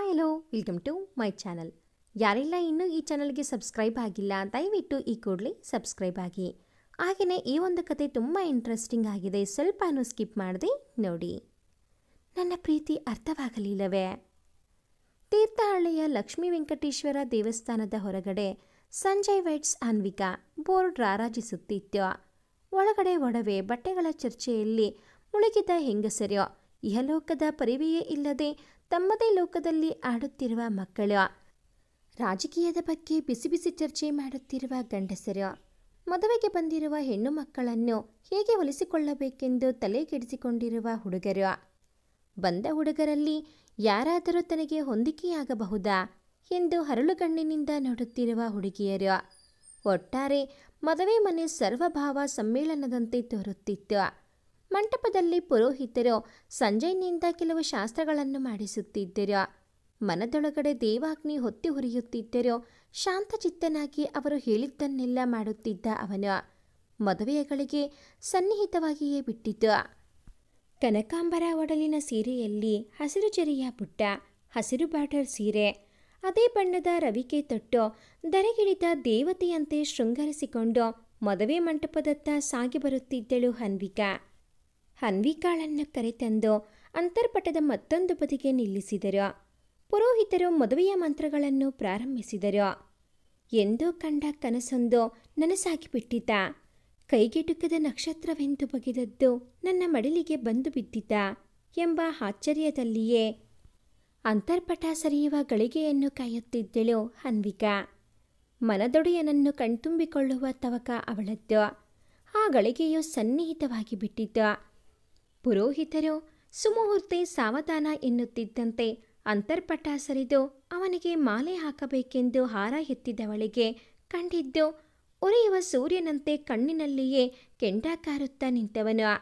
Hi hello welcome to my channel. ಯಾರೆಲ್ಲ ಇನ್ನೂ ಈ ಚಾನಲ್ಗೆ ಸಬ್ಸ್ಕ್ರೈಬ್ ಆಗಿಲ್ಲ ದಯವಿಟ್ಟು ಈ ಕೂಡಲೇ ಸಬ್ಸ್ಕ್ರೈಬ್ ಆಗಿ. ಹಾಗೆಯೇ ಈ ಒಂದು ಕತೆ ತುಂಬ ಇಂಟ್ರೆಸ್ಟಿಂಗ್ ಆಗಿದೆ, ಸ್ವಲ್ಪನೂ ಸ್ಕಿಪ್ ಮಾಡದೆ ನೋಡಿ. ನನ್ನ ಪ್ರೀತಿ ಅರ್ಥವಾಗಲಿಲ್ಲವೇ? ತೀರ್ಥಹಳ್ಳಿಯ ಲಕ್ಷ್ಮೀ ವೆಂಕಟೇಶ್ವರ ದೇವಸ್ಥಾನದ ಹೊರಗಡೆ ಸಂಜಯ್ ವೈಟ್ಸ್ ಅನ್ವಿಕಾ ಬೋರ್ಡ್ ರಾರಾಜಿಸುತ್ತಿತ್ತು. ಒಳಗಡೆ ಒಡವೆ ಬಟ್ಟೆಗಳ ಚರ್ಚೆಯಲ್ಲಿ ಮುಳುಗಿದ ಹೆಂಗಸರು, ಇಹಲೋಕದ ಪರಿವೆಯೇ ಇಲ್ಲದೆ ತಮ್ಮದೇ ಲೋಕದಲ್ಲಿ ಆಡುತ್ತಿರುವ ಮಕ್ಕಳು, ರಾಜಕೀಯದ ಬಗ್ಗೆ ಬಿಸಿ ಬಿಸಿ ಚರ್ಚೆ ಮಾಡುತ್ತಿರುವ ಗಂಡಸರು, ಮದುವೆಗೆ ಬಂದಿರುವ ಹೆಣ್ಣು ಮಕ್ಕಳನ್ನು ಹೇಗೆ ಒಲಿಸಿಕೊಳ್ಳಬೇಕೆಂದು ತಲೆಗೆಡಿಸಿಕೊಂಡಿರುವ ಹುಡುಗರು, ಬಂದ ಹುಡುಗರಲ್ಲಿ ಯಾರಾದರೂ ತನಗೆ ಹೊಂದಿಕೆಯಾಗಬಹುದಾ ಎಂದು ಹರಳುಗಣ್ಣಿನಿಂದ ನೋಡುತ್ತಿರುವ ಹುಡುಗಿಯರು. ಒಟ್ಟಾರೆ ಮದುವೆ ಮನೆ ಸರ್ವಭಾವ ಸಮ್ಮೇಳನದಂತೆ ತೋರುತ್ತಿತ್ತು. ಮಂಟಪದಲ್ಲಿ ಪುರೋಹಿತರು ಸಂಜಯ್ನಿಂದ ಕೆಲವು ಶಾಸ್ತ್ರಗಳನ್ನು ಮಾಡಿಸುತ್ತಿದ್ದರು. ಮನದೊಳಗಡೆ ದೇವಾಗ್ನಿ ಹೊತ್ತಿ ಹುರಿಯುತ್ತಿದ್ದರು. ಶಾಂತಚಿತ್ತನಾಗಿ ಅವರು ಹೇಳಿದ್ದನ್ನೆಲ್ಲ ಮಾಡುತ್ತಿದ್ದ ಅವನು ಮದುವೆಗಳಿಗೆ ಸನ್ನಿಹಿತವಾಗಿಯೇ ಬಿಟ್ಟಿತು. ಕನಕಾಂಬರ ಒಡಲಿನ ಸೀರೆಯಲ್ಲಿ ಹಸಿರು ಜರಿಯ ಬುಟ್ಟ, ಹಸಿರು ಬಾರ್ಡರ್ ಸೀರೆ, ಅದೇ ಬಣ್ಣದ ರವಿಕೆ ತೊಟ್ಟು ಧರೆಗಿಳಿದ ದೇವತೆಯಂತೆ ಶೃಂಗರಿಸಿಕೊಂಡು ಮದುವೆ ಮಂಟಪದತ್ತ ಸಾಗಿ ಬರುತ್ತಿದ್ದಳು ಅನ್ವಿಕಾ. ಅನ್ವಿಕಾಳನ್ನು ಕರೆತಂದು ಅಂತರ್ಪಟದ ಮತ್ತೊಂದು ಬದಿಗೆ ನಿಲ್ಲಿಸಿದರು. ಪುರೋಹಿತರು ಮದುವೆಯ ಮಂತ್ರಗಳನ್ನು ಪ್ರಾರಂಭಿಸಿದರು. ಎಂದೋ ಕಂಡ ಕನಸೊಂದು ನನಸಾಗಿಬಿಟ್ಟಿತ. ಕೈಗೆಟುಕದ ನಕ್ಷತ್ರವೆಂದು ಬಗೆದದ್ದು ನನ್ನ ಮಡಿಲಿಗೆ ಬಂದು ಬಿದ್ದಿತ ಎಂಬ ಆಶ್ಚರ್ಯದಲ್ಲಿಯೇ ಅಂತರ್ಪಟ ಸರಿಯುವ ಗಳಿಗೆಯನ್ನು ಕಾಯುತ್ತಿದ್ದಳು ಅನ್ವಿಕಾ. ಮನದೊಡೆಯನನ್ನು ಕಣ್ತುಂಬಿಕೊಳ್ಳುವ ತವಕ ಅವಳದ್ದು. ಆ ಗಳಿಗೆಯು ಸನ್ನಿಹಿತವಾಗಿ ಬಿಟ್ಟಿತು. ಪುರೋಹಿತರು ಸುಮುಹೂರ್ತೆ ಸಾವಧಾನ ಎನ್ನುತ್ತಿದ್ದಂತೆ ಅಂತರ್ಪಟ ಸರಿದು ಅವನಿಗೆ ಮಾಲೆ ಹಾಕಬೇಕೆಂದು ಹಾರ ಎತ್ತಿದವಳಿಗೆ ಕಂಡಿದ್ದು ಉರಿಯುವ ಸೂರ್ಯನಂತೆ ಕಣ್ಣಿನಲ್ಲಿಯೇ ಕೆಂಡ ಕಾರುತ್ತಾ ನಿಂತವನು.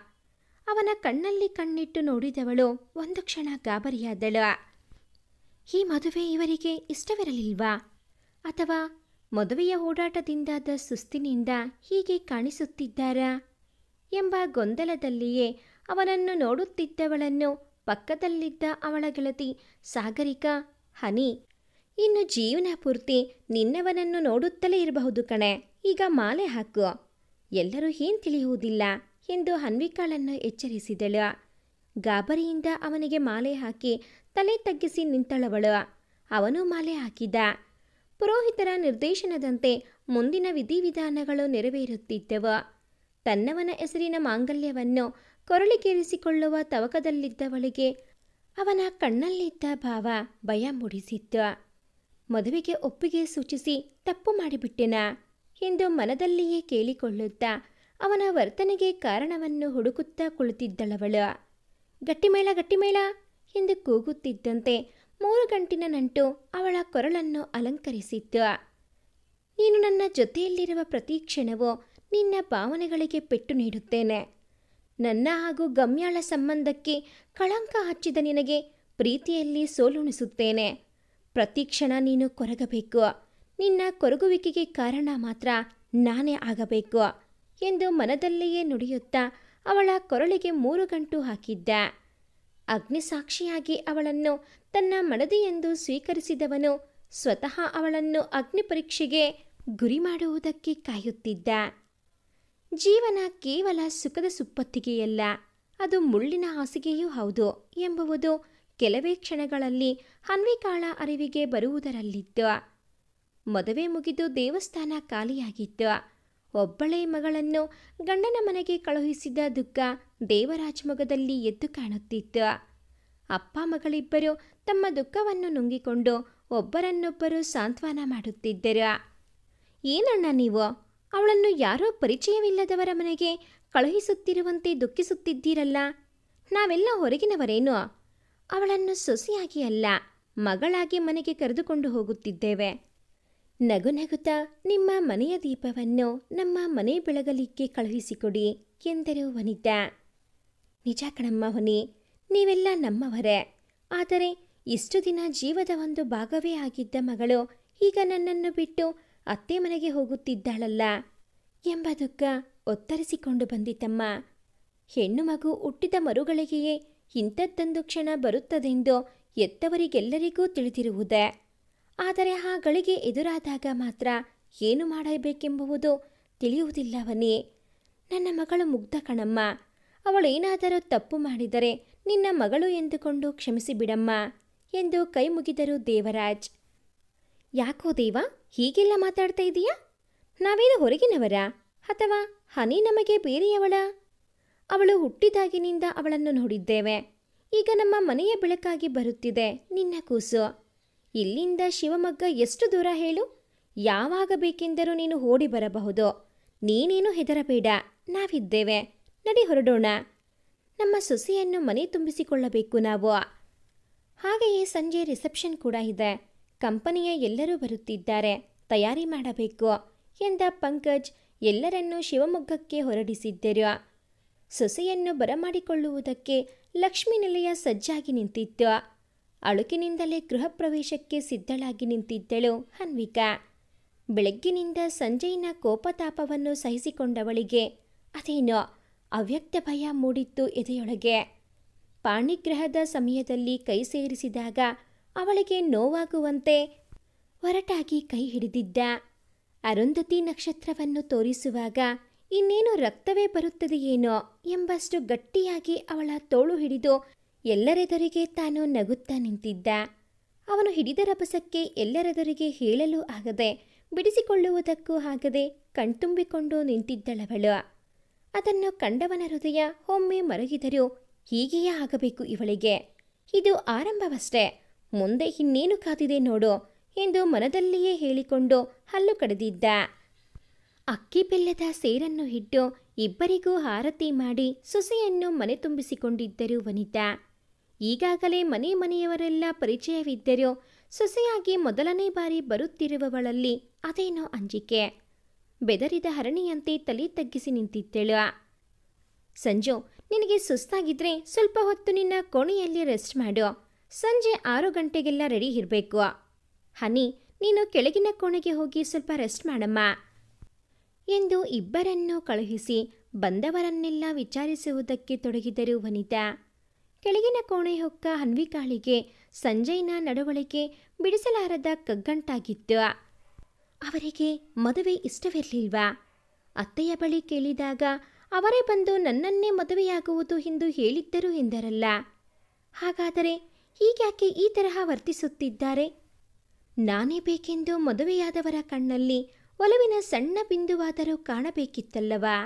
ಅವನ ಕಣ್ಣಲ್ಲಿ ಕಣ್ಣಿಟ್ಟು ನೋಡಿದವಳು ಒಂದು ಕ್ಷಣ ಗಾಬರಿಯಾದಳು. ಈ ಮದುವೆ ಇವರಿಗೆ ಇಷ್ಟವಿರಲಿಲ್ವಾ? ಅಥವಾ ಮದುವೆಯ ಓಡಾಟದಿಂದಾದ ಸುಸ್ತಿನಿಂದ ಹೀಗೆ ಕಾಣಿಸುತ್ತಿದ್ದಾರಾ ಎಂಬ ಗೊಂದಲದಲ್ಲಿಯೇ ಅವನನ್ನು ನೋಡುತ್ತಿದ್ದವಳನ್ನು ಪಕ್ಕದಲ್ಲಿದ್ದ ಅವಳ ಗೆಳತಿ ಸಾಗರಿಕಾ, ಹನಿ, ಇನ್ನು ಜೀವನ ಪೂರ್ತಿ ನಿನ್ನವನನ್ನು ನೋಡುತ್ತಲೇ ಇರಬಹುದು ಕಣೆ, ಈಗ ಮಾಲೆ ಹಾಕು, ಎಲ್ಲರೂ ಏನ್ ತಿಳಿಯುವುದಿಲ್ಲ ಎಂದು ಅನ್ವಿಕಾಳನ್ನು ಎಚ್ಚರಿಸಿದಳು. ಗಾಬರಿಯಿಂದ ಅವನಿಗೆ ಮಾಲೆ ಹಾಕಿ ತಲೆ ತಗ್ಗಿಸಿ ನಿಂತಳವಳು. ಅವನು ಮಾಲೆ ಹಾಕಿದ. ಪುರೋಹಿತರ ನಿರ್ದೇಶನದಂತೆ ಮುಂದಿನ ವಿಧಿವಿಧಾನಗಳು ನೆರವೇರುತ್ತಿದ್ದವು. ತನ್ನವನ ಹೆಸರಿನ ಮಾಂಗಲ್ಯವನ್ನು ಕೊರಳಿಗೇರಿಸಿಕೊಳ್ಳುವ ತವಕದಲ್ಲಿದ್ದವಳಿಗೆ ಅವನ ಕಣ್ಣಲ್ಲಿದ್ದ ಭಾವ ಭಯ ಮೂಡಿಸಿತ್ತು. ಮದುವೆಗೆ ಒಪ್ಪಿಗೆ ಸೂಚಿಸಿ ತಪ್ಪು ಮಾಡಿಬಿಟ್ಟೆನಾ ಎಂದು ಮನದಲ್ಲಿಯೇ ಕೇಳಿಕೊಳ್ಳುತ್ತಾ ಅವನ ವರ್ತನೆಗೆ ಕಾರಣವನ್ನು ಹುಡುಕುತ್ತಾ ಕುಳಿತಿದ್ದಳವಳು. ಗಟ್ಟಿಮೇಳ ಗಟ್ಟಿಮೇಳ ಎಂದು ಕೂಗುತ್ತಿದ್ದಂತೆ 3 ಗಂಟಿನ ನಂಟು ಅವಳ ಕೊರಳನ್ನು ಅಲಂಕರಿಸಿತ್ತು. ನೀನು ನನ್ನ ಜೊತೆಯಲ್ಲಿರುವ ಪ್ರತಿ ಕ್ಷಣವೂ ನಿನ್ನ ಭಾವನೆಗಳಿಗೆ ಪೆಟ್ಟು ನೀಡುತ್ತೇನೆ. ನನ್ನ ಹಾಗೂ ಗಮ್ಯಾಳ ಸಂಬಂಧಕ್ಕೆ ಕಳಂಕ ಹಚ್ಚಿದ ನಿನಗೆ ಪ್ರೀತಿಯಲ್ಲಿ ಸೋಲುಣಿಸುತ್ತೇನೆ. ಪ್ರತಿ ಕ್ಷಣ ನೀನು ಕೊರಗಬೇಕು. ನಿನ್ನ ಕೊರಗುವಿಕೆಗೆ ಕಾರಣ ಮಾತ್ರ ನಾನೇ ಆಗಬೇಕು ಎಂದು ಮನದಲ್ಲಿಯೇ ನುಡಿಯುತ್ತಾ ಅವಳ ಕೊರಳಿಗೆ 3 ಗಂಟು ಹಾಕಿದ್ದ. ಅಗ್ನಿಸಾಕ್ಷಿಯಾಗಿ ಅವಳನ್ನು ತನ್ನ ಮಡದಿಯೆಂದು ಸ್ವೀಕರಿಸಿದವನು ಸ್ವತಃ ಅವಳನ್ನು ಅಗ್ನಿ ಪರೀಕ್ಷೆಗೆ ಗುರಿ ಮಾಡುವುದಕ್ಕೆ ಕಾಯುತ್ತಿದ್ದ. ಜೀವನ ಕೇವಲ ಸುಖದ ಸುಪ್ಪತ್ತಿಗೆಯಲ್ಲ, ಅದು ಮುಳ್ಳಿನ ಹಾಸಿಗೆಯೂ ಹೌದು ಎಂಬುವುದು ಕೆಲವೇ ಕ್ಷಣಗಳಲ್ಲಿ ಅನ್ವಿಕಾಳ ಅರಿವಿಗೆ ಬರುವುದರಲ್ಲಿತ್ತು. ಮದುವೆ ಮುಗಿದು ದೇವಸ್ಥಾನ ಖಾಲಿಯಾಗಿತ್ತು. ಒಬ್ಬಳೇ ಮಗಳನ್ನು ಗಂಡನ ಮನೆಗೆ ಕಳುಹಿಸಿದ ದುಃಖ ದೇವರಾಜ್ ಮೊಗದಲ್ಲಿ ಎದ್ದು ಕಾಣುತ್ತಿತ್ತು. ಅಪ್ಪ ಮಗಳಿಬ್ಬರು ತಮ್ಮ ದುಃಖವನ್ನು ನುಂಗಿಕೊಂಡು ಒಬ್ಬರನ್ನೊಬ್ಬರು ಸಾಂತ್ವನ ಮಾಡುತ್ತಿದ್ದರು. ಏನಣ್ಣ ನೀವು ಅವಳನ್ನು ಯಾರೋ ಪರಿಚಯವಿಲ್ಲದವರ ಮನೆಗೆ ಕಳುಹಿಸುತ್ತಿರುವಂತೆ ದುಃಖಿಸುತ್ತಿದ್ದೀರಲ್ಲ? ನಾವೆಲ್ಲ ಹೊರಗಿನವರೇನು? ಅವಳನ್ನು ಸೊಸೆಯಾಗಿ ಅಲ್ಲ, ಮಗಳಾಗಿ ಮನೆಗೆ ಕರೆದುಕೊಂಡು ಹೋಗುತ್ತಿದ್ದೇವೆ. ನಗು ನಗುತ್ತಾ ನಿಮ್ಮ ಮನೆಯ ದೀಪವನ್ನು ನಮ್ಮ ಮನೆ ಬೆಳಗಲಿಕ್ಕೆ ಕಳುಹಿಸಿಕೊಡಿ ಎಂದರು ವನಿತಾ. ನಿಜ ಕಣಮ್ಮ ಹೊನಿ, ನೀವೆಲ್ಲ ನಮ್ಮವರೇ. ಆದರೆ ಇಷ್ಟು ದಿನ ಜೀವದ ಒಂದು ಭಾಗವೇ ಆಗಿದ್ದ ಮಗಳು ಈಗ ನನ್ನನ್ನು ಬಿಟ್ಟು ಅತ್ತೆ ಮನೆಗೆ ಹೋಗುತ್ತಿದ್ದಾಳಲ್ಲ ಎಂಬ ದುಃಖ ಒತ್ತರಿಸಿಕೊಂಡು ಬಂದಿತಮ್ಮ. ಹೆಣ್ಣು ಮಗು ಹುಟ್ಟಿದ ಮರುಗಳಿಗೆಯೇ ಇಂಥದ್ದೊಂದು ಕ್ಷಣ ಬರುತ್ತದೆಂದು ಎತ್ತವರಿಗೆಲ್ಲರಿಗೂ ತಿಳಿದಿರುವುದೇ. ಆದರೆ ಆ ಗಳಿಗೆ ಎದುರಾದಾಗ ಮಾತ್ರ ಏನು ಮಾಡಬೇಕೆಂಬುದು ತಿಳಿಯುವುದಿಲ್ಲವನೇ. ನನ್ನ ಮಗಳು ಮುಗ್ಧ ಕಣಮ್ಮ. ಅವಳೇನಾದರೂ ತಪ್ಪು ಮಾಡಿದರೆ ನಿನ್ನ ಮಗಳು ಎಂದುಕೊಂಡು ಕ್ಷಮಿಸಿಬಿಡಮ್ಮ ಎಂದು ಕೈ ಮುಗಿದರು ದೇವರಾಜ್. ಯಾಕೋ ದೇವ, ಹೀಗೆಲ್ಲ ಮಾತಾಡ್ತಾ ಇದೀಯಾ? ನಾವೇನು ಹೊರಗಿನವರ ಅಥವಾ ಹನಿ ನಮಗೆ ಬೇರೆಯವಳ? ಅವಳು ಹುಟ್ಟಿದಾಗಿನಿಂದ ಅವಳನ್ನು ನೋಡಿದ್ದೇವೆ. ಈಗ ನಮ್ಮ ಮನೆಯ ಬೆಳಕಾಗಿ ಬರುತ್ತಿದೆ ನಿನ್ನ ಕೂಸು. ಇಲ್ಲಿಂದ ಶಿವಮೊಗ್ಗ ಎಷ್ಟು ದೂರ ಹೇಳು? ಯಾವಾಗ ಬೇಕೆಂದರೂ ನೀನು ಓಡಿ ಬರಬಹುದು. ನೀನೇನು ಹೆದರಬೇಡ, ನಾವಿದ್ದೇವೆ. ನಡಿ ಹೊರಡೋಣ. ನಮ್ಮ ಸೊಸೆಯನ್ನು ಮನೆ ತುಂಬಿಸಿಕೊಳ್ಳಬೇಕು ನಾವು. ಹಾಗೆಯೇ ಸಂಜೆ ರಿಸೆಪ್ಷನ್ ಕೂಡ ಇದೆ. ಕಂಪನಿಯ ಎಲ್ಲರೂ ಬರುತ್ತಿದ್ದಾರೆ, ತಯಾರಿ ಮಾಡಬೇಕು ಎಂದ ಪಂಕಜ್ ಎಲ್ಲರನ್ನೂ ಶಿವಮೊಗ್ಗಕ್ಕೆ ಹೊರಡಿಸಿದ್ದರು. ಸೊಸೆಯನ್ನು ಬರಮಾಡಿಕೊಳ್ಳುವುದಕ್ಕೆ ಲಕ್ಷ್ಮೀ ನಿಲಯ ಸಜ್ಜಾಗಿ ನಿಂತಿತ್ತು. ಅಳುಕಿನಿಂದಲೇ ಗೃಹ ಪ್ರವೇಶಕ್ಕೆ ಸಿದ್ಧಳಾಗಿ ನಿಂತಿದ್ದಳು ಅನ್ವಿಕಾ. ಬೆಳಗ್ಗಿನಿಂದ ಸಂಜೆಯಿನ ಕೋಪತಾಪವನ್ನು ಸಹಿಸಿಕೊಂಡವಳಿಗೆ ಅದೇನೋ ಅವ್ಯಕ್ತ ಭಯ ಮೂಡಿತ್ತು ಎದೆಯೊಳಗೆ. ಪಾಣಿಗ್ರಹದ ಸಮಯದಲ್ಲಿ ಕೈ ಸೇರಿಸಿದಾಗ ಅವಳಿಗೆ ನೋವಾಗುವಂತೆ ಒರಟಾಗಿ ಕೈ ಹಿಡಿದಿದ್ದ. ಅರುಂಧತಿ ನಕ್ಷತ್ರವನ್ನು ತೋರಿಸುವಾಗ ಇನ್ನೇನು ರಕ್ತವೇ ಬರುತ್ತದೆಯೇನೋ ಎಂಬಷ್ಟು ಗಟ್ಟಿಯಾಗಿ ಅವಳ ತೋಳು ಹಿಡಿದು ಎಲ್ಲರೆದುರಿಗೆ ತಾನು ನಗುತ್ತಾ ನಿಂತಿದ್ದ. ಅವನು ಹಿಡಿದ ರಭಸಕ್ಕೆ ಎಲ್ಲರೆದುರಿಗೆ ಹೇಳಲು ಆಗದೆ, ಬಿಡಿಸಿಕೊಳ್ಳುವುದಕ್ಕೂ ಆಗದೆ ಕಣ್ತುಂಬಿಕೊಂಡು ನಿಂತಿದ್ದಳವಳು. ಅದನ್ನು ಕಂಡವನ ಹೃದಯ ಒಮ್ಮೆ ಮರಗಿದರೂ ಹೀಗೆಯೇ ಆಗಬೇಕು ಇವಳಿಗೆ. ಇದು ಆರಂಭವಷ್ಟೇ, ಮುಂದೆ ಇನ್ನೇನು ಕಾದಿದೆ ನೋಡು ಎಂದು ಮನದಲ್ಲಿಯೇ ಹೇಳಿಕೊಂಡು ಹಲ್ಲು ಕಡಿದಿದ್ದ. ಅಕ್ಕಿ ಬೆಲ್ಲದ ಸೇರನ್ನು ಇಟ್ಟು ಇಬ್ಬರಿಗೂ ಆರತಿ ಮಾಡಿ ಸೊಸೆಯನ್ನು ಮನೆ ತುಂಬಿಸಿಕೊಂಡಿದ್ದರು ವನಿತಾ. ಈಗಾಗಲೇ ಮನೆಯವರೆಲ್ಲ ಪರಿಚಯವಿದ್ದರೂ ಸೊಸೆಯಾಗಿ ಮೊದಲನೇ ಬಾರಿ ಬರುತ್ತಿರುವವಳಲ್ಲಿ ಅದೇನೋ ಅಂಜಿಕೆ. ಬೆದರಿದ ಹರಣಿಯಂತೆ ತಲೆ ತಗ್ಗಿಸಿ ನಿಂತಿದ್ದಳು. ಸಂಜು, ನಿನಗೆ ಸುಸ್ತಾಗಿದ್ರೆ ಸ್ವಲ್ಪ ಹೊತ್ತು ನಿನ್ನ ಕೋಣೆಯಲ್ಲಿ ರೆಸ್ಟ್ ಮಾಡು. ಸಂಜೆ 6 ಗಂಟೆಗೆಲ್ಲ ರೆಡಿ ಇರಬೇಕು. ಹನಿ, ನೀನು ಕೆಳಗಿನ ಕೋಣೆಗೆ ಹೋಗಿ ಸ್ವಲ್ಪ ರೆಸ್ಟ್ ಮಾಡಮ್ಮ ಎಂದು ಇಬ್ಬರನ್ನೂ ಕಳುಹಿಸಿ ಬಂದವರನ್ನೆಲ್ಲ ವಿಚಾರಿಸುವುದಕ್ಕೆ ತೊಡಗಿದರು ವನಿತಾ. ಕೆಳಗಿನ ಕೋಣೆ ಹೊಕ್ಕ ಅನ್ವಿಕಾಳಿಗೆ ಸಂಜಯ್ನ ನಡವಳಿಕೆ ಬಿಡಿಸಲಾರದ ಕಗ್ಗಂಟಾಗಿತ್ತು. ಅವರಿಗೆ ಮದುವೆ ಇಷ್ಟವಿರಲಿಲ್ವಾ? ಅತ್ತೆಯ ಬಳಿ ಕೇಳಿದಾಗ ಅವರೇ ಬಂದು ನನ್ನನ್ನೇ ಮದುವೆಯಾಗುವುದು ಎಂದು ಹೇಳಿದ್ದರು ಎಂದರಲ್ಲ. ಹಾಗಾದರೆ ಹೀಗ್ಯಾಕೆ ಈ ತರಹ ವರ್ತಿಸುತ್ತಿದ್ದಾರೆ? ನಾನೇ ಬೇಕೆಂದು ಮದುವೆಯಾದವರ ಕಣ್ಣಲ್ಲಿ ಒಲವಿನ ಸಣ್ಣ ಬಿಂದುವಾದರೂ ಕಾಣಬೇಕಿತ್ತಲ್ಲವಾ?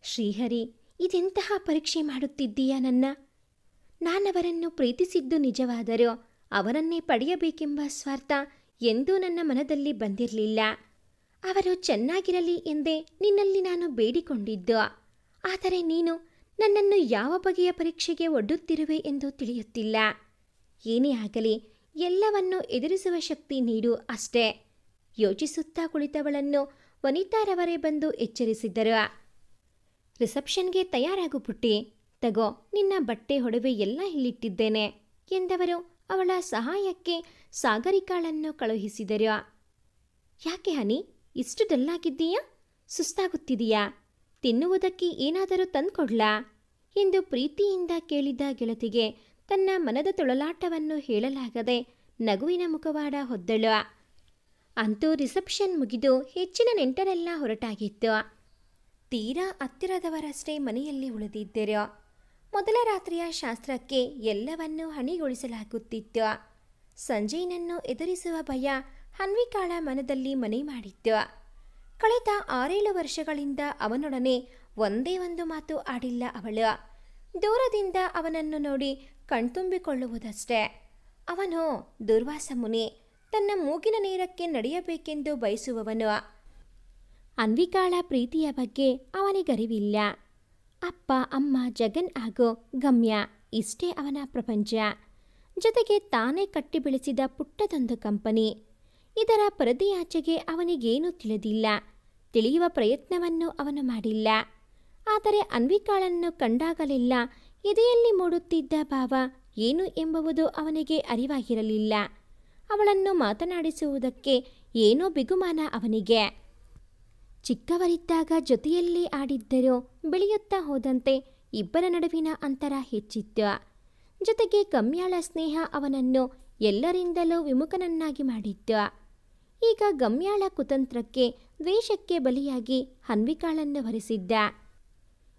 ಶ್ರೀಹರಿ, ಇದೆಂತಹ ಪರೀಕ್ಷೆ ಮಾಡುತ್ತಿದ್ದೀಯಾ ನನ್ನ? ನಾನವರನ್ನು ಪ್ರೀತಿಸಿದ್ದು ನಿಜವಾದರೂ ಅವರನ್ನೇ ಪಡೆಯಬೇಕೆಂಬ ಸ್ವಾರ್ಥ ಎಂದೂ ನನ್ನ ಮನದಲ್ಲಿ ಬಂದಿರಲಿಲ್ಲ. ಅವರು ಚೆನ್ನಾಗಿರಲಿ ಎಂದೇ ನಿನ್ನಲ್ಲಿ ನಾನು ಬೇಡಿಕೊಂಡಿದ್ದು. ಆದರೆ ನೀನು ನನ್ನನ್ನು ಯಾವ ಬಗೆಯ ಪರೀಕ್ಷೆಗೆ ಒಡ್ಡುತ್ತಿರುವೆ ಎಂದು ತಿಳಿಯುತ್ತಿಲ್ಲ. ಏನೇ ಆಗಲಿ ಎಲ್ಲವನ್ನೂ ಎದುರಿಸುವ ಶಕ್ತಿ ನೀಡು ಅಷ್ಟೇ. ಯೋಚಿಸುತ್ತಾ ಕುಳಿತವಳನ್ನು ವನಿತಾರವರೇ ಬಂದು ಎಚ್ಚರಿಸಿದರು. ರಿಸೆಪ್ಷನ್ಗೆ ತಯಾರಾಗು ಪುಟ್ಟಿ. ತಗೋ, ನಿನ್ನ ಬಟ್ಟೆ ಒಡವೆ ಎಲ್ಲ ಇಲ್ಲಿಟ್ಟಿದ್ದೇನೆ ಎಂದವರು ಅವಳ ಸಹಾಯಕ್ಕೆ ಸಾಗರಿಕಾಳನ್ನು ಕಳುಹಿಸಿದರು. ಯಾಕೆ ಹನಿ, ಇಷ್ಟು ಡಲ್ಲಾಗಿದ್ದೀಯಾ? ಸುಸ್ತಾಗುತ್ತಿದೆಯಾ? ತಿನ್ನುವುದಕ್ಕೆ ಏನಾದರೂ ತಂದುಕೊಡ್ಲಾ ಎಂದು ಪ್ರೀತಿಯಿಂದ ಕೇಳಿದ ಗೆಳತಿಗೆ ತನ್ನ ಮನದ ತೊಳಲಾಟವನ್ನು ಹೇಳಲಾಗದೆ ನಗುವಿನ ಮುಖವಾಡ ಹೊದ್ದಳು. ಅಂತೂ ರಿಸೆಪ್ಷನ್ ಮುಗಿದು ಹೆಚ್ಚಿನ ನೆಂಟರೆಲ್ಲ ಹೊರಟಾಗಿತ್ತು. ತೀರಾ ಹತ್ತಿರದವರಷ್ಟೇ ಮನೆಯಲ್ಲಿ ಉಳಿದಿದ್ದರು. ಮೊದಲ ರಾತ್ರಿಯ ಶಾಸ್ತ್ರಕ್ಕೆ ಎಲ್ಲವನ್ನೂ ಹಣಿಗೊಳಿಸಲಾಗುತ್ತಿತ್ತು. ಸಂಜಯ್ನನ್ನು ಎದುರಿಸುವ ಭಯ ಅನ್ವಿಕಾಳ ಮನದಲ್ಲಿ ಮನೆ ಮಾಡಿತ್ತು. ಕಳೆದ 6-7 ವರ್ಷಗಳಿಂದ ಅವನೊಡನೆ ಒಂದೇ ಒಂದು ಮಾತು ಆಡಿಲ್ಲ ಅವಳು. ದೂರದಿಂದ ಅವನನ್ನು ನೋಡಿ ಕಣ್ತುಂಬಿಕೊಳ್ಳುವುದಷ್ಟೇ. ಅವನು ದುರ್ವಾಸ ಮುನಿ, ತನ್ನ ಮೂಗಿನ ನೇರಕ್ಕೆ ನಡೆಯಬೇಕೆಂದು ಬಯಸುವವನು. ಅನ್ವಿಕಾಳ ಪ್ರೀತಿಯ ಬಗ್ಗೆ ಅವನಿಗರಿವಿಲ್ಲ. ಅಪ್ಪ, ಅಮ್ಮ, ಜಗನ್ ಹಾಗೂ ಗಮ್ಯ ಇಷ್ಟೇ ಅವನ ಪ್ರಪಂಚ. ಜೊತೆಗೆ ತಾನೇ ಕಟ್ಟಿ ಬೆಳೆಸಿದ ಪುಟ್ಟದೊಂದು ಕಂಪನಿ. ಇದರ ಪರದೆಯಾಚೆಗೆ ಅವನಿಗೇನೂ ತಿಳಿದಿಲ್ಲ. ತಿಳಿಯುವ ಪ್ರಯತ್ನವನ್ನು ಅವನು ಮಾಡಿಲ್ಲ. ಆದರೆ ಅನ್ವಿಕಾಳನ್ನು ಕಂಡಾಗಲೆಲ್ಲ ಎದೆಯಲ್ಲಿ ಮೂಡುತ್ತಿದ್ದ ಭಾವ ಏನು ಎಂಬುದು ಅವನಿಗೆ ಅರಿವಾಗಿರಲಿಲ್ಲ. ಅವಳನ್ನು ಮಾತನಾಡಿಸುವುದಕ್ಕೆ ಏನೋ ಬಿಗುಮಾನ ಅವನಿಗೆ. ಚಿಕ್ಕವರಿದ್ದಾಗ ಜೊತೆಯಲ್ಲೇ ಆಡಿದ್ದರೂ ಬೆಳೆಯುತ್ತಾ ಹೋದಂತೆ ಇಬ್ಬರ ನಡುವಿನ ಅಂತರ ಹೆಚ್ಚಿತ್ತು. ಜೊತೆಗೆ ಗಮ್ಯಾಳ ಸ್ನೇಹ ಅವನನ್ನು ಎಲ್ಲರಿಂದಲೂ ವಿಮುಖನನ್ನಾಗಿ ಮಾಡಿತ್ತು. ಈಗ ಗಮ್ಯಾಳ ಕುತಂತ್ರಕ್ಕೆ ದ್ವೇಷಕ್ಕೆ ಬಲಿಯಾಗಿ ಹನ್ವಿಕಾಳನ್ನು ವರಿಸಿದ್ದ.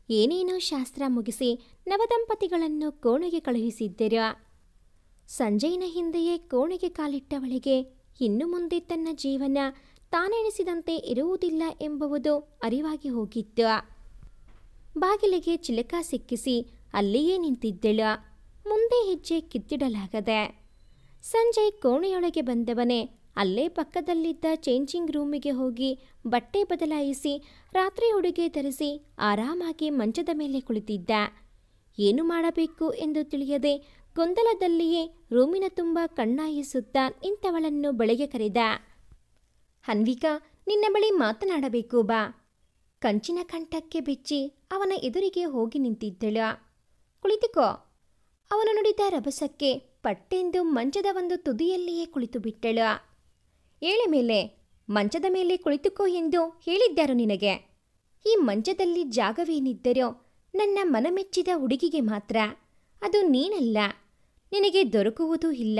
ಏನೇನೋ ಶಾಸ್ತ್ರ ಮುಗಿಸಿ ನವದಂಪತಿಗಳನ್ನು ಕೋಣೆಗೆ ಕಳುಹಿಸಿದ್ದರು. ಸಂಜೆಯಿನ ಹಿಂದೆಯೇ ಕೋಣೆಗೆ ಕಾಲಿಟ್ಟವಳಿಗೆ ಇನ್ನು ಮುಂದೆ ತನ್ನ ಜೀವನ ತಾನೆಣಿಸಿದಂತೆ ಇರುವುದಿಲ್ಲ ಎಂಬುದು ಅರಿವಾಗಿ ಹೋಗಿತ್ತು. ಬಾಗಿಲಿಗೆ ಚಿಲಕ ಸಿಕ್ಕಿಸಿ ಅಲ್ಲಿಯೇ ನಿಂತಿದ್ದಳು. ಮುಂದೆ ಹೆಜ್ಜೆ ಕಿತ್ತಿಡಲಾಗದೆ. ಸಂಜಯ್ ಕೋಣೆಯೊಳಗೆ ಬಂದವನೇ ಅಲ್ಲೇ ಪಕ್ಕದಲ್ಲಿದ್ದ ಚೇಂಜಿಂಗ್ ರೂಮಿಗೆ ಹೋಗಿ ಬಟ್ಟೆ ಬದಲಾಯಿಸಿ ರಾತ್ರಿ ಉಡುಗೆ ಧರಿಸಿ ಆರಾಮಾಗಿ ಮಂಚದ ಮೇಲೆ ಕುಳಿತಿದ್ದ. ಏನು ಮಾಡಬೇಕು ಎಂದು ತಿಳಿಯದೆ ಗೊಂದಲದಲ್ಲಿಯೇ ರೂಮಿನ ತುಂಬ ಕಣ್ಣಾಯಿಸುತ್ತಾ ನಿಂತವಳನ್ನು ಬೆಳಗ್ಗೆ ಕರೆದ. ಹನ್ವಿಕಾ, ನಿನ್ನ ಬಳಿ ಮಾತನಾಡಬೇಕು ಬಾ. ಕಂಚಿನ ಕಂಠಕ್ಕೆ ಬಿಚ್ಚಿ ಅವನ ಎದುರಿಗೆ ಹೋಗಿ ನಿಂತಿದ್ದಳು. ಕುಳಿತುಕೋ. ಅವನು ನುಡಿದ ರಭಸಕ್ಕೆ ಪಟ್ಟೆಂದು ಮಂಚದ ಒಂದು ತುದಿಯಲ್ಲಿಯೇ ಕುಳಿತು ಬಿಟ್ಟಳು. ಏಳೆ ಮೇಲೆ, ಮಂಚದ ಮೇಲೆ ಕುಳಿತುಕೋ ಎಂದು ಹೇಳಿದ್ಯಾರು ನಿನಗೆ? ಈ ಮಂಚದಲ್ಲಿ ಜಾಗವೇನಿದ್ದರೋ ನನ್ನ ಮನಮೆಚ್ಚಿದ ಹುಡುಗಿಗೆ ಮಾತ್ರ. ಅದು ನೀನಲ್ಲ. ನಿನಗೆ ದೊರಕುವುದೂ ಇಲ್ಲ.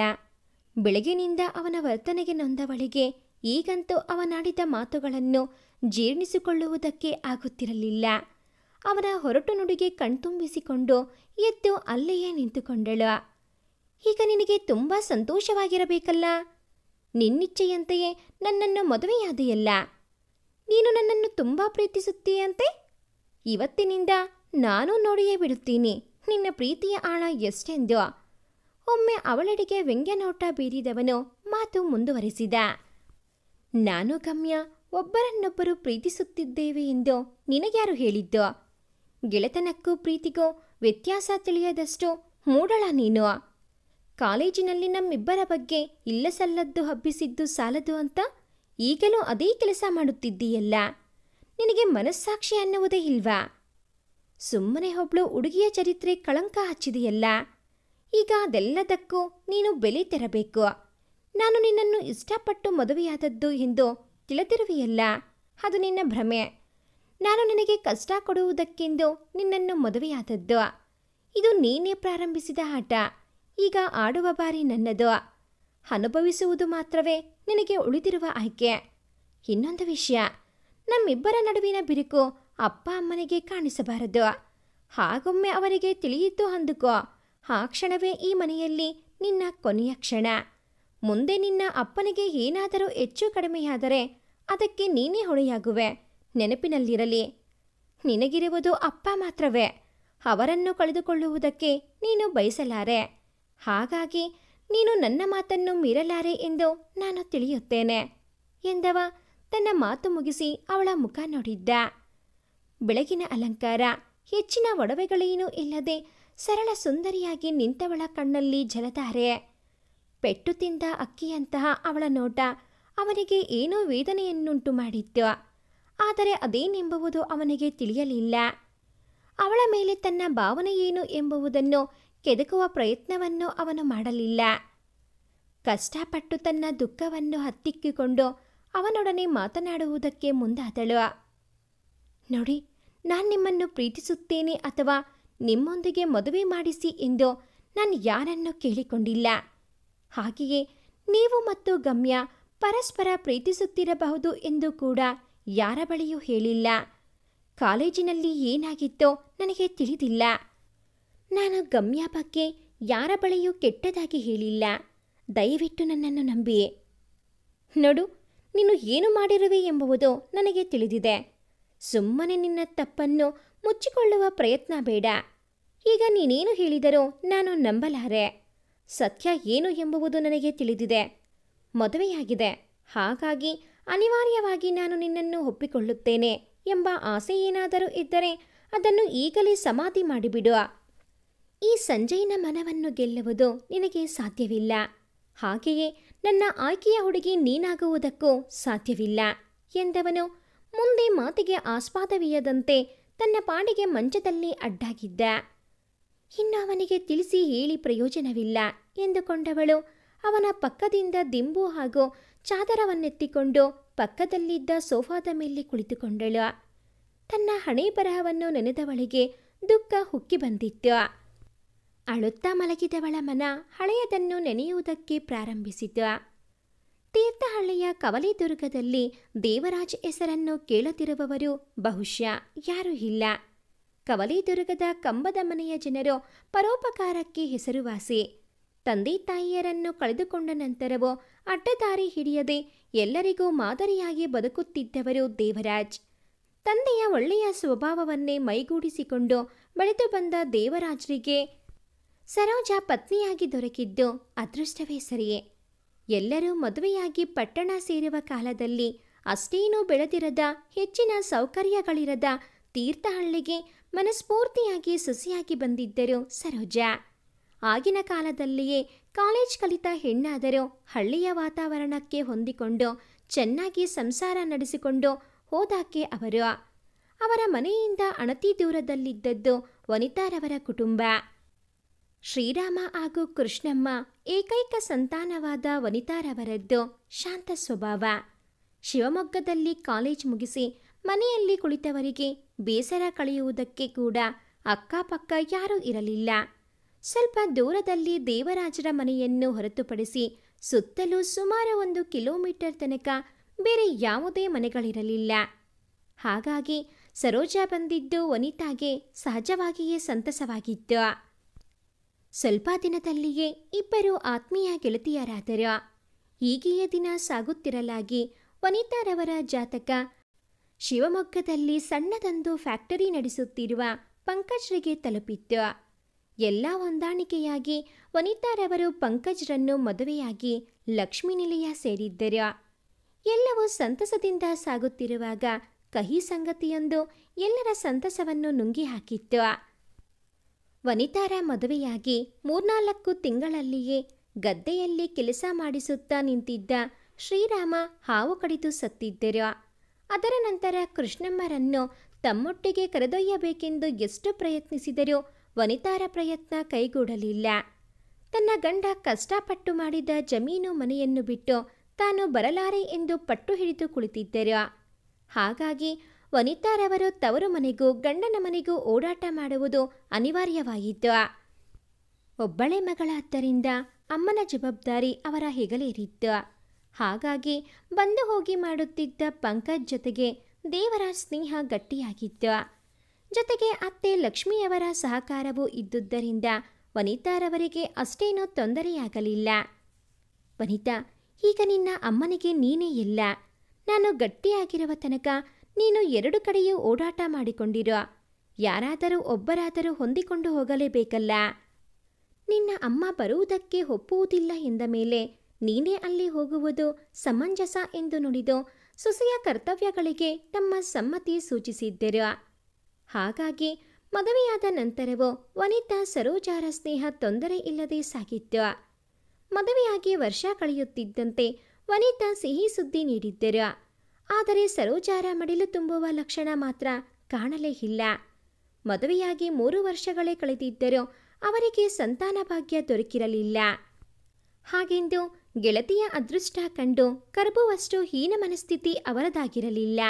ಬೆಳಗಿನಿಂದ ಅವನ ವರ್ತನೆಗೆ ನೊಂದವಳಿಗೆ ಈಗಂತೂ ಅವನಾಡಿದ ಮಾತುಗಳನ್ನು ಜೀರ್ಣಿಸಿಕೊಳ್ಳುವುದಕ್ಕೆ ಆಗುತ್ತಿರಲಿಲ್ಲ. ಅವನ ಹೊರಟು ನುಡಿಗೆ ಕಣ್ತುಂಬಿಸಿಕೊಂಡು ಎದ್ದು ಅಲ್ಲಿಯೇ ನಿಂತುಕೊಂಡಳು. ಈಗ ನಿನಗೆ ತುಂಬ ಸಂತೋಷವಾಗಿರಬೇಕಲ್ಲ. ನಿನ್ನಿಚ್ಛೆಯಂತೆಯೇ ನನ್ನನ್ನು ಮದುವೆಯಾದೆಯಲ್ಲ. ನೀನು ನನ್ನನ್ನು ತುಂಬ ಪ್ರೀತಿಸುತ್ತೀಯಂತೆ. ಇವತ್ತಿನಿಂದ ನಾನು ನೋಡಿಯೇ ಬಿಡುತ್ತೀನಿ ನಿನ್ನ ಪ್ರೀತಿಯ ಆಳ ಎಷ್ಟೆಂದು. ಒಮ್ಮೆ ಅವಳೆಡೆಗೆ ವ್ಯಂಗ್ಯ ನೋಟ ಬೀರಿದವನು ಮಾತು ಮುಂದುವರಿಸಿದ. ನಾನು ಗಮ್ಯ ಒಬ್ಬರನ್ನೊಬ್ಬರು ಪ್ರೀತಿಸುತ್ತಿದ್ದೇವೆ ಎಂದು ನಿನಗ್ಯಾರು ಹೇಳಿದ್ದು? ಗೆಳೆತನಕ್ಕೂ ಪ್ರೀತಿಗೂ ವ್ಯತ್ಯಾಸ ತಿಳಿಯದಷ್ಟು ಮೂಡಳ ನೀನು. ಕಾಲೇಜಿನಲ್ಲಿ ನಮ್ಮಿಬ್ಬರ ಬಗ್ಗೆ ಇಲ್ಲಸಲ್ಲದ್ದು ಹಬ್ಬಿಸಿದ್ದು ಸಾಲದು ಅಂತ ಈಗಲೂ ಅದೇ ಕೆಲಸ ಮಾಡುತ್ತಿದ್ದೀಯಲ್ಲ. ನಿನಗೆ ಮನಸ್ಸಾಕ್ಷಿ ಅನ್ನುವುದೇ ಇಲ್ವಾ? ಸುಮ್ಮನೆ ಒಬ್ಳು ಹುಡುಗಿಯ ಚರಿತ್ರೆ ಕಳಂಕ ಹಚ್ಚಿದೆಯಲ್ಲ. ಈಗ ಅದೆಲ್ಲದಕ್ಕೂ ನೀನು ಬೆಲೆ ತೆರಬೇಕು. ನಾನು ನಿನ್ನನ್ನು ಇಷ್ಟಪಟ್ಟು ಮದುವೆಯಾದದ್ದು ಎಂದು ತಿಳಿದಿರುವೆಯಲ್ಲ, ಅದು ನಿನ್ನ ಭ್ರಮೆ. ನಾನು ನಿನಗೆ ಕಷ್ಟ ಕೊಡುವುದಕ್ಕೆಂದು ನಿನ್ನನ್ನು ಮದುವೆಯಾದದ್ದು. ಇದು ನೀನೇ ಪ್ರಾರಂಭಿಸಿದ ಆಟ. ಈಗ ಆಡುವ ಬಾರಿ ನನ್ನದು. ಅನುಭವಿಸುವುದು ಮಾತ್ರವೇ ನಿನಗೆ ಉಳಿದಿರುವ ಆಯ್ಕೆ. ಇನ್ನೊಂದು ವಿಷಯ, ನಮ್ಮಿಬ್ಬರ ನಡುವಿನ ಬಿರುಕು ಅಪ್ಪ ಅಮ್ಮನಿಗೆ ಕಾಣಿಸಬಾರದು. ಹಾಗೊಮ್ಮೆ ಅವರಿಗೆ ತಿಳಿಯಿತು ಅಂದುಕೋ, ಆ ಕ್ಷಣವೇ ಈ ಮನೆಯಲ್ಲಿ ನಿನ್ನ ಕೊನೆಯ ಕ್ಷಣ. ಮುಂದೆ ನಿನ್ನ ಅಪ್ಪನಿಗೆ ಏನಾದರೂ ಹೆಚ್ಚು ಕಡಿಮೆಯಾದರೆ ಅದಕ್ಕೆ ನೀನೇ ಹೊಣೆಯಾಗುವೆ. ನೆನಪಿನಲ್ಲಿರಲಿ, ನಿನಗಿರುವುದು ಅಪ್ಪ ಮಾತ್ರವೇ. ಅವರನ್ನು ಕಳೆದುಕೊಳ್ಳುವುದಕ್ಕೆ ನೀನು ಬಯಸಲಾರೆ. ಹಾಗಾಗಿ ನೀನು ನನ್ನ ಮಾತನ್ನು ಮೀರಲಾರೆ ಎಂದು ನಾನು ತಿಳಿಯುತ್ತೇನೆ ಎಂದವ ತನ್ನ ಮಾತು ಮುಗಿಸಿ ಅವಳ ಮುಖ ನೋಡಿದ್ದ. ಬೆಳಗಿನ ಅಲಂಕಾರ, ಹೆಚ್ಚಿನ ಒಡವೆಗಳೇನೂ ಇಲ್ಲದೆ ಸರಳ ಸುಂದರಿಯಾಗಿ ನಿಂತವಳ ಕಣ್ಣಲ್ಲಿ ಜಲಧಾರೆ. ಪೆಟ್ಟು ತಿಂದ ಅಕ್ಕಿಯಂತಹ ಅವಳ ನೋಟ ಅವನಿಗೆ ಏನೋ ವೇದನೆಯನ್ನುಂಟು ಮಾಡಿತ್ತು. ಆದರೆ ಅದೇನೆಂಬುದು ಅವನಿಗೆ ತಿಳಿಯಲಿಲ್ಲ. ಅವಳ ಮೇಲೆ ತನ್ನ ಭಾವನೆ ಏನು ಎಂಬುದನ್ನು ಕೆದಕುವ ಪ್ರಯತ್ನವನ್ನು ಅವನು ಮಾಡಲಿಲ್ಲ. ಕಷ್ಟಪಟ್ಟು ತನ್ನ ದುಃಖವನ್ನು ಹತ್ತಿಕ್ಕಿಕೊಂಡು ಅವನೊಡನೆ ಮಾತನಾಡುವುದಕ್ಕೆ ಮುಂದಾದಳು. ನೋಡಿ, ನಾನು ನಿಮ್ಮನ್ನು ಪ್ರೀತಿಸುತ್ತೇನೆ ಅಥವಾ ನಿಮ್ಮೊಂದಿಗೆ ಮದುವೆ ಮಾಡಿಸಿ ಎಂದು ನಾನು ಯಾರನ್ನೂ ಕೇಳಿಕೊಂಡಿಲ್ಲ. ಹಾಗೆಯೇ ನೀವು ಮತ್ತು ಗಮ್ಯ ಪರಸ್ಪರ ಪ್ರೀತಿಸುತ್ತಿರಬಹುದು ಎಂದು ಕೂಡ ಯಾರ ಬಳಿಯೂ ಹೇಳಿಲ್ಲ. ಕಾಲೇಜಿನಲ್ಲಿ ಏನಾಗಿತ್ತೋ ನನಗೆ ತಿಳಿದಿಲ್ಲ. ನಾನು ಗಮ್ಯ ಬಗ್ಗೆ ಯಾರ ಬಳಿಯೂ ಕೆಟ್ಟದಾಗಿ ಹೇಳಿಲ್ಲ. ದಯವಿಟ್ಟು ನನ್ನನ್ನು ನಂಬಿ. ನೋಡು, ನೀನು ಏನು ಮಾಡಿರುವೆ ಎಂಬುದು ನನಗೆ ತಿಳಿದಿದೆ. ಸುಮ್ಮನೆ ನಿನ್ನ ತಪ್ಪನ್ನು ಮುಚ್ಚಿಕೊಳ್ಳುವ ಪ್ರಯತ್ನ ಬೇಡ. ಈಗ ನೀನೇನು ಹೇಳಿದರೂ ನಾನು ನಂಬಲಾರೆ. ಸತ್ಯ ಏನು ಎಂಬುದು ನನಗೆ ತಿಳಿದಿದೆ. ಮದುವೆಯಾಗಿದೆ, ಹಾಗಾಗಿ ಅನಿವಾರ್ಯವಾಗಿ ನಾನು ನಿನ್ನನ್ನು ಒಪ್ಪಿಕೊಳ್ಳುತ್ತೇನೆ ಎಂಬ ಆಸೆ ಏನಾದರೂ ಇದ್ದರೆ ಅದನ್ನು ಈಗಲೇ ಸಮಾಧಿ ಮಾಡಿಬಿಡು. ಈ ಸಂಜಯ್ನ ಮನವನ್ನು ಗೆಲ್ಲುವುದು ನಿನಗೆ ಸಾಧ್ಯವಿಲ್ಲ. ಹಾಗೆಯೇ ನನ್ನ ಆಯ್ಕೆಯ ಹುಡುಗಿ ನೀನಾಗುವುದಕ್ಕೂ ಸಾಧ್ಯವಿಲ್ಲ ಎಂದವನು ಮುಂದೆ ಮಾತಿಗೆ ಆಸ್ಪದವಿಯದಂತೆ ತನ್ನ ಪಾಡಿಗೆ ಮಂಚದಲ್ಲಿ ಅಡ್ಡಾಗಿದ್ದ. ಇನ್ನು ಅವನಿಗೆ ತಿಳಿಸಿ ಹೇಳಿ ಪ್ರಯೋಜನವಿಲ್ಲ ಎಂದುಕೊಂಡವಳು ಅವನ ಪಕ್ಕದಿಂದ ದಿಂಬು ಹಾಗೂ ಚಾದರವನ್ನೆತ್ತಿಕೊಂಡು ಪಕ್ಕದಲ್ಲಿದ್ದ ಸೋಫಾದ ಮೇಲೆ ಕುಳಿತುಕೊಂಡಳು. ತನ್ನ ಹಣೆ ಬರಹವನ್ನು ನೆನೆದವಳಿಗೆ ದುಃಖ ಹುಕ್ಕಿ ಬಂದಿತ್ತು. ಅಳುತ್ತಾ ಮಲಗಿದವಳ ಮನ ಹಳೆಯದನ್ನು ನೆನೆಯುವುದಕ್ಕೆ ಪ್ರಾರಂಭಿಸಿತು. ತೀರ್ಥಹಳ್ಳಿಯ ಕವಲಿದುರ್ಗದಲ್ಲಿ ದೇವರಾಜ್ ಹೆಸರನ್ನು ಕೇಳುತ್ತಿರುವವರು ಬಹುಶಃ ಯಾರೂ ಇಲ್ಲ. ಕವಲಿದುರ್ಗದ ಕಂಬದ ಮನೆಯ ಜನರು ಪರೋಪಕಾರಕ್ಕೆ ಹೆಸರುವಾಸಿ. ತಂದೆ ತಾಯಿಯರನ್ನು ಕಳೆದುಕೊಂಡ ನಂತರವೂ ಅಡ್ಡದಾರಿ ಹಿಡಿಯದೆ ಎಲ್ಲರಿಗೂ ಮಾದರಿಯಾಗಿ ಬದುಕುತ್ತಿದ್ದವರು ದೇವರಾಜ್. ತಂದೆಯ ಒಳ್ಳೆಯ ಸ್ವಭಾವವನ್ನೇ ಮೈಗೂಡಿಸಿಕೊಂಡು ಬೆಳೆದು ಬಂದ ದೇವರಾಜ್ರಿಗೆ ಸರೋಜಾ ಪತ್ನಿಯಾಗಿ ದೊರಕಿದ್ದು ಅದೃಷ್ಟವೇ ಸರಿಯೇ. ಎಲ್ಲರೂ ಮದುವೆಯಾಗಿ ಪಟ್ಟಣ ಸೇರುವ ಕಾಲದಲ್ಲಿ ಅಷ್ಟೇನೂ ಬೆಳೆದಿರದ, ಹೆಚ್ಚಿನ ಸೌಕರ್ಯಗಳಿರದ ತೀರ್ಥಹಳ್ಳಿಗೆ ಮನಸ್ಫೂರ್ತಿಯಾಗಿ ಸೊಸೆಯಾಗಿ ಬಂದಿದ್ದರು ಸರೋಜಾ. ಆಗಿನ ಕಾಲದಲ್ಲಿಯೇ ಕಾಲೇಜ್ ಕಲಿತ ಹೆಣ್ಣಾದರೂ ಹಳ್ಳಿಯ ವಾತಾವರಣಕ್ಕೆ ಹೊಂದಿಕೊಂಡು ಚೆನ್ನಾಗಿ ಸಂಸಾರ ನಡೆಸಿಕೊಂಡು ಹೋದಾಕೆ ಅವರು. ಅವರ ಮನೆಯಿಂದ ಅಣತಿ ದೂರದಲ್ಲಿದ್ದದ್ದು ವನಿತಾರವರ ಕುಟುಂಬ. ಶ್ರೀರಾಮ ಹಾಗೂ ಕೃಷ್ಣಮ್ಮ ಏಕೈಕ ಸಂತಾನವಾದ ವನಿತಾರವರದ್ದು ಶಾಂತ ಸ್ವಭಾವ. ಶಿವಮೊಗ್ಗದಲ್ಲಿ ಕಾಲೇಜ್ ಮುಗಿಸಿ ಮನೆಯಲ್ಲಿ ಕುಳಿತವರಿಗೆ ಬೇಸರ ಕಳೆಯುವುದಕ್ಕೆ ಕೂಡ ಅಕ್ಕಪಕ್ಕ ಯಾರೂ ಇರಲಿಲ್ಲ. ಸ್ವಲ್ಪ ದೂರದಲ್ಲಿ ದೇವರಾಜರ ಮನೆಯನ್ನು ಹೊರತುಪಡಿಸಿ ಸುತ್ತಲೂ ಸುಮಾರು 1 ಕಿಲೋಮೀಟರ್ ತನಕ ಬೇರೆ ಯಾವುದೇ ಮನೆಗಳಿರಲಿಲ್ಲ. ಹಾಗಾಗಿ ಸರೋಜಾ ಬಂದಿದ್ದು ವನಿತಾಗೆ ಸಹಜವಾಗಿಯೇ ಸಂತಸವಾಗಿತ್ತು. ಸ್ವಲ್ಪ ದಿನದಲ್ಲಿಯೇ ಇಬ್ಬರು ಆತ್ಮೀಯ ಗೆಳತಿಯರಾದರು. ಹೀಗೆಯೇ ದಿನ ಸಾಗುತ್ತಿರಲಾಗಿ ವನಿತಾರವರ ಜಾತಕ ಶಿವಮೊಗ್ಗದಲ್ಲಿ ಸಣ್ಣದೊಂದು ಫ್ಯಾಕ್ಟರಿ ನಡೆಸುತ್ತಿರುವ ಪಂಕಜ್ರಿಗೆ ತಲುಪಿತ್ತು. ಎಲ್ಲ ಹೊಂದಾಣಿಕೆಯಾಗಿ ವನಿತಾರವರು ಪಂಕಜ್ರನ್ನು ಮದುವೆಯಾಗಿ ಲಕ್ಷ್ಮೀ ನಿಲಯ ಸೇರಿದ್ದರು. ಎಲ್ಲವೂ ಸಂತಸದಿಂದ ಸಾಗುತ್ತಿರುವಾಗ ಕಹಿ ಸಂಗತಿಯೊಂದು ಎಲ್ಲರ ಸಂತಸವನ್ನು ನುಂಗಿ ಹಾಕಿತ್ತು. ವನಿತಾರ ಮದುವೆಯಾಗಿ 3-4 ತಿಂಗಳಲ್ಲಿಯೇ ಗದ್ದೆಯಲ್ಲಿ ಕೆಲಸ ಮಾಡಿಸುತ್ತಾ ನಿಂತಿದ್ದ ಶ್ರೀರಾಮ ಹಾವು ಕಡಿದು ಸತ್ತಿದ್ದರು. ಅದರ ನಂತರ ಕೃಷ್ಣಮ್ಮರನ್ನು ತಮ್ಮೊಟ್ಟಿಗೆ ಕರೆದೊಯ್ಯಬೇಕೆಂದು ಎಷ್ಟು ಪ್ರಯತ್ನಿಸಿದರೂ ವನಿತಾರ ಪ್ರಯತ್ನ ಕೈಗೂಡಲಿಲ್ಲ. ತನ್ನ ಗಂಡ ಕಷ್ಟಪಟ್ಟು ಮಾಡಿದ ಜಮೀನು ಮನೆಯನ್ನು ಬಿಟ್ಟು ತಾನು ಬರಲಾರೆ ಎಂದು ಪಟ್ಟು ಹಿಡಿದು ಕುಳಿತಿದ್ದರು. ಹಾಗಾಗಿ ವನಿತಾರವರು ತವರು ಮನೆಗೂ ಗಂಡನ ಮನೆಗೂ ಓಡಾಟ ಮಾಡುವುದು ಅನಿವಾರ್ಯವಾಯಿತು. ಒಬ್ಬಳೇ ಮಗಳಾದ್ದರಿಂದ ಅಮ್ಮನ ಜವಾಬ್ದಾರಿ ಅವರ ಹೆಗಲೇರಿತ್ತು. ಹಾಗಾಗಿ ಬಂದು ಹೋಗಿ ಮಾಡುತ್ತಿದ್ದ ಪಂಕಜ್ ಜೊತೆಗೆ ದೇವರ ಸ್ನೇಹ ಗಟ್ಟಿಯಾಗಿತ್ತು. ಜೊತೆಗೆ ಅತ್ತೆ ಲಕ್ಷ್ಮಿಯವರ ಸಹಕಾರವೂ ಇದ್ದುದರಿಂದ ವನಿತಾರವರಿಗೆ ಅಷ್ಟೇನೂ ತೊಂದರೆಯಾಗಲಿಲ್ಲ. ವನಿತಾ, ಈಗ ನಿನ್ನ ಅಮ್ಮನಿಗೆ ನೀನೇ ಇಲ್ಲ. ನಾನು ಗಟ್ಟಿಯಾಗಿರುವ ತನಕ ನೀನು 2 ಕಡೆಯೂ ಓಡಾಟ ಮಾಡಿಕೊಂಡಿರೋ. ಯಾರಾದರೂ ಒಬ್ಬರಾದರೂ ಹೊಂದಿಕೊಂಡು ಹೋಗಲೇಬೇಕಲ್ಲ. ನಿನ್ನ ಅಮ್ಮ ಬರುವುದಕ್ಕೆ ಒಪ್ಪುವುದಿಲ್ಲ ಎಂದ ಮೇಲೆ ನೀನೇ ಅಲ್ಲಿ ಹೋಗುವುದು ಸಮಂಜಸ ಎಂದು ನುಡಿದು ಸೊಸೆಯ ಕರ್ತವ್ಯಗಳಿಗೆ ತಮ್ಮ ಸಮ್ಮತಿ ಸೂಚಿಸಿದ್ದರು. ಹಾಗಾಗಿ ಮದುವೆಯಾದ ನಂತರವೂ ವನಿತಾ ಸರೋಜಾರ ಸ್ನೇಹ ತೊಂದರೆ ಇಲ್ಲದೆ ಸಾಗಿತ್ತು. ಮದುವೆಯಾಗಿ ವರ್ಷ ಕಳೆಯುತ್ತಿದ್ದಂತೆ ವನಿತಾ ಸಿಹಿ ಸುದ್ದಿ ನೀಡಿದ್ದರು. ಆದರೆ ಸರೋಜಾರ ಮಡಿಲು ತುಂಬುವ ಲಕ್ಷಣ ಮಾತ್ರ ಕಾಣಲೇ ಇಲ್ಲ. ಮದುವೆಯಾಗಿ 3 ವರ್ಷಗಳೇ ಕಳೆದಿದ್ದರೂ ಅವರಿಗೆ ಸಂತಾನ ಭಾಗ್ಯ ದೊರಕಿರಲಿಲ್ಲ. ಹಾಗೆಂದು ಗೆಳತಿಯ ಅದೃಷ್ಟ ಕಂಡು ಕರಬುವಷ್ಟು ಹೀನ ಮನಸ್ಥಿತಿ ಅವರದಾಗಿರಲಿಲ್ಲ.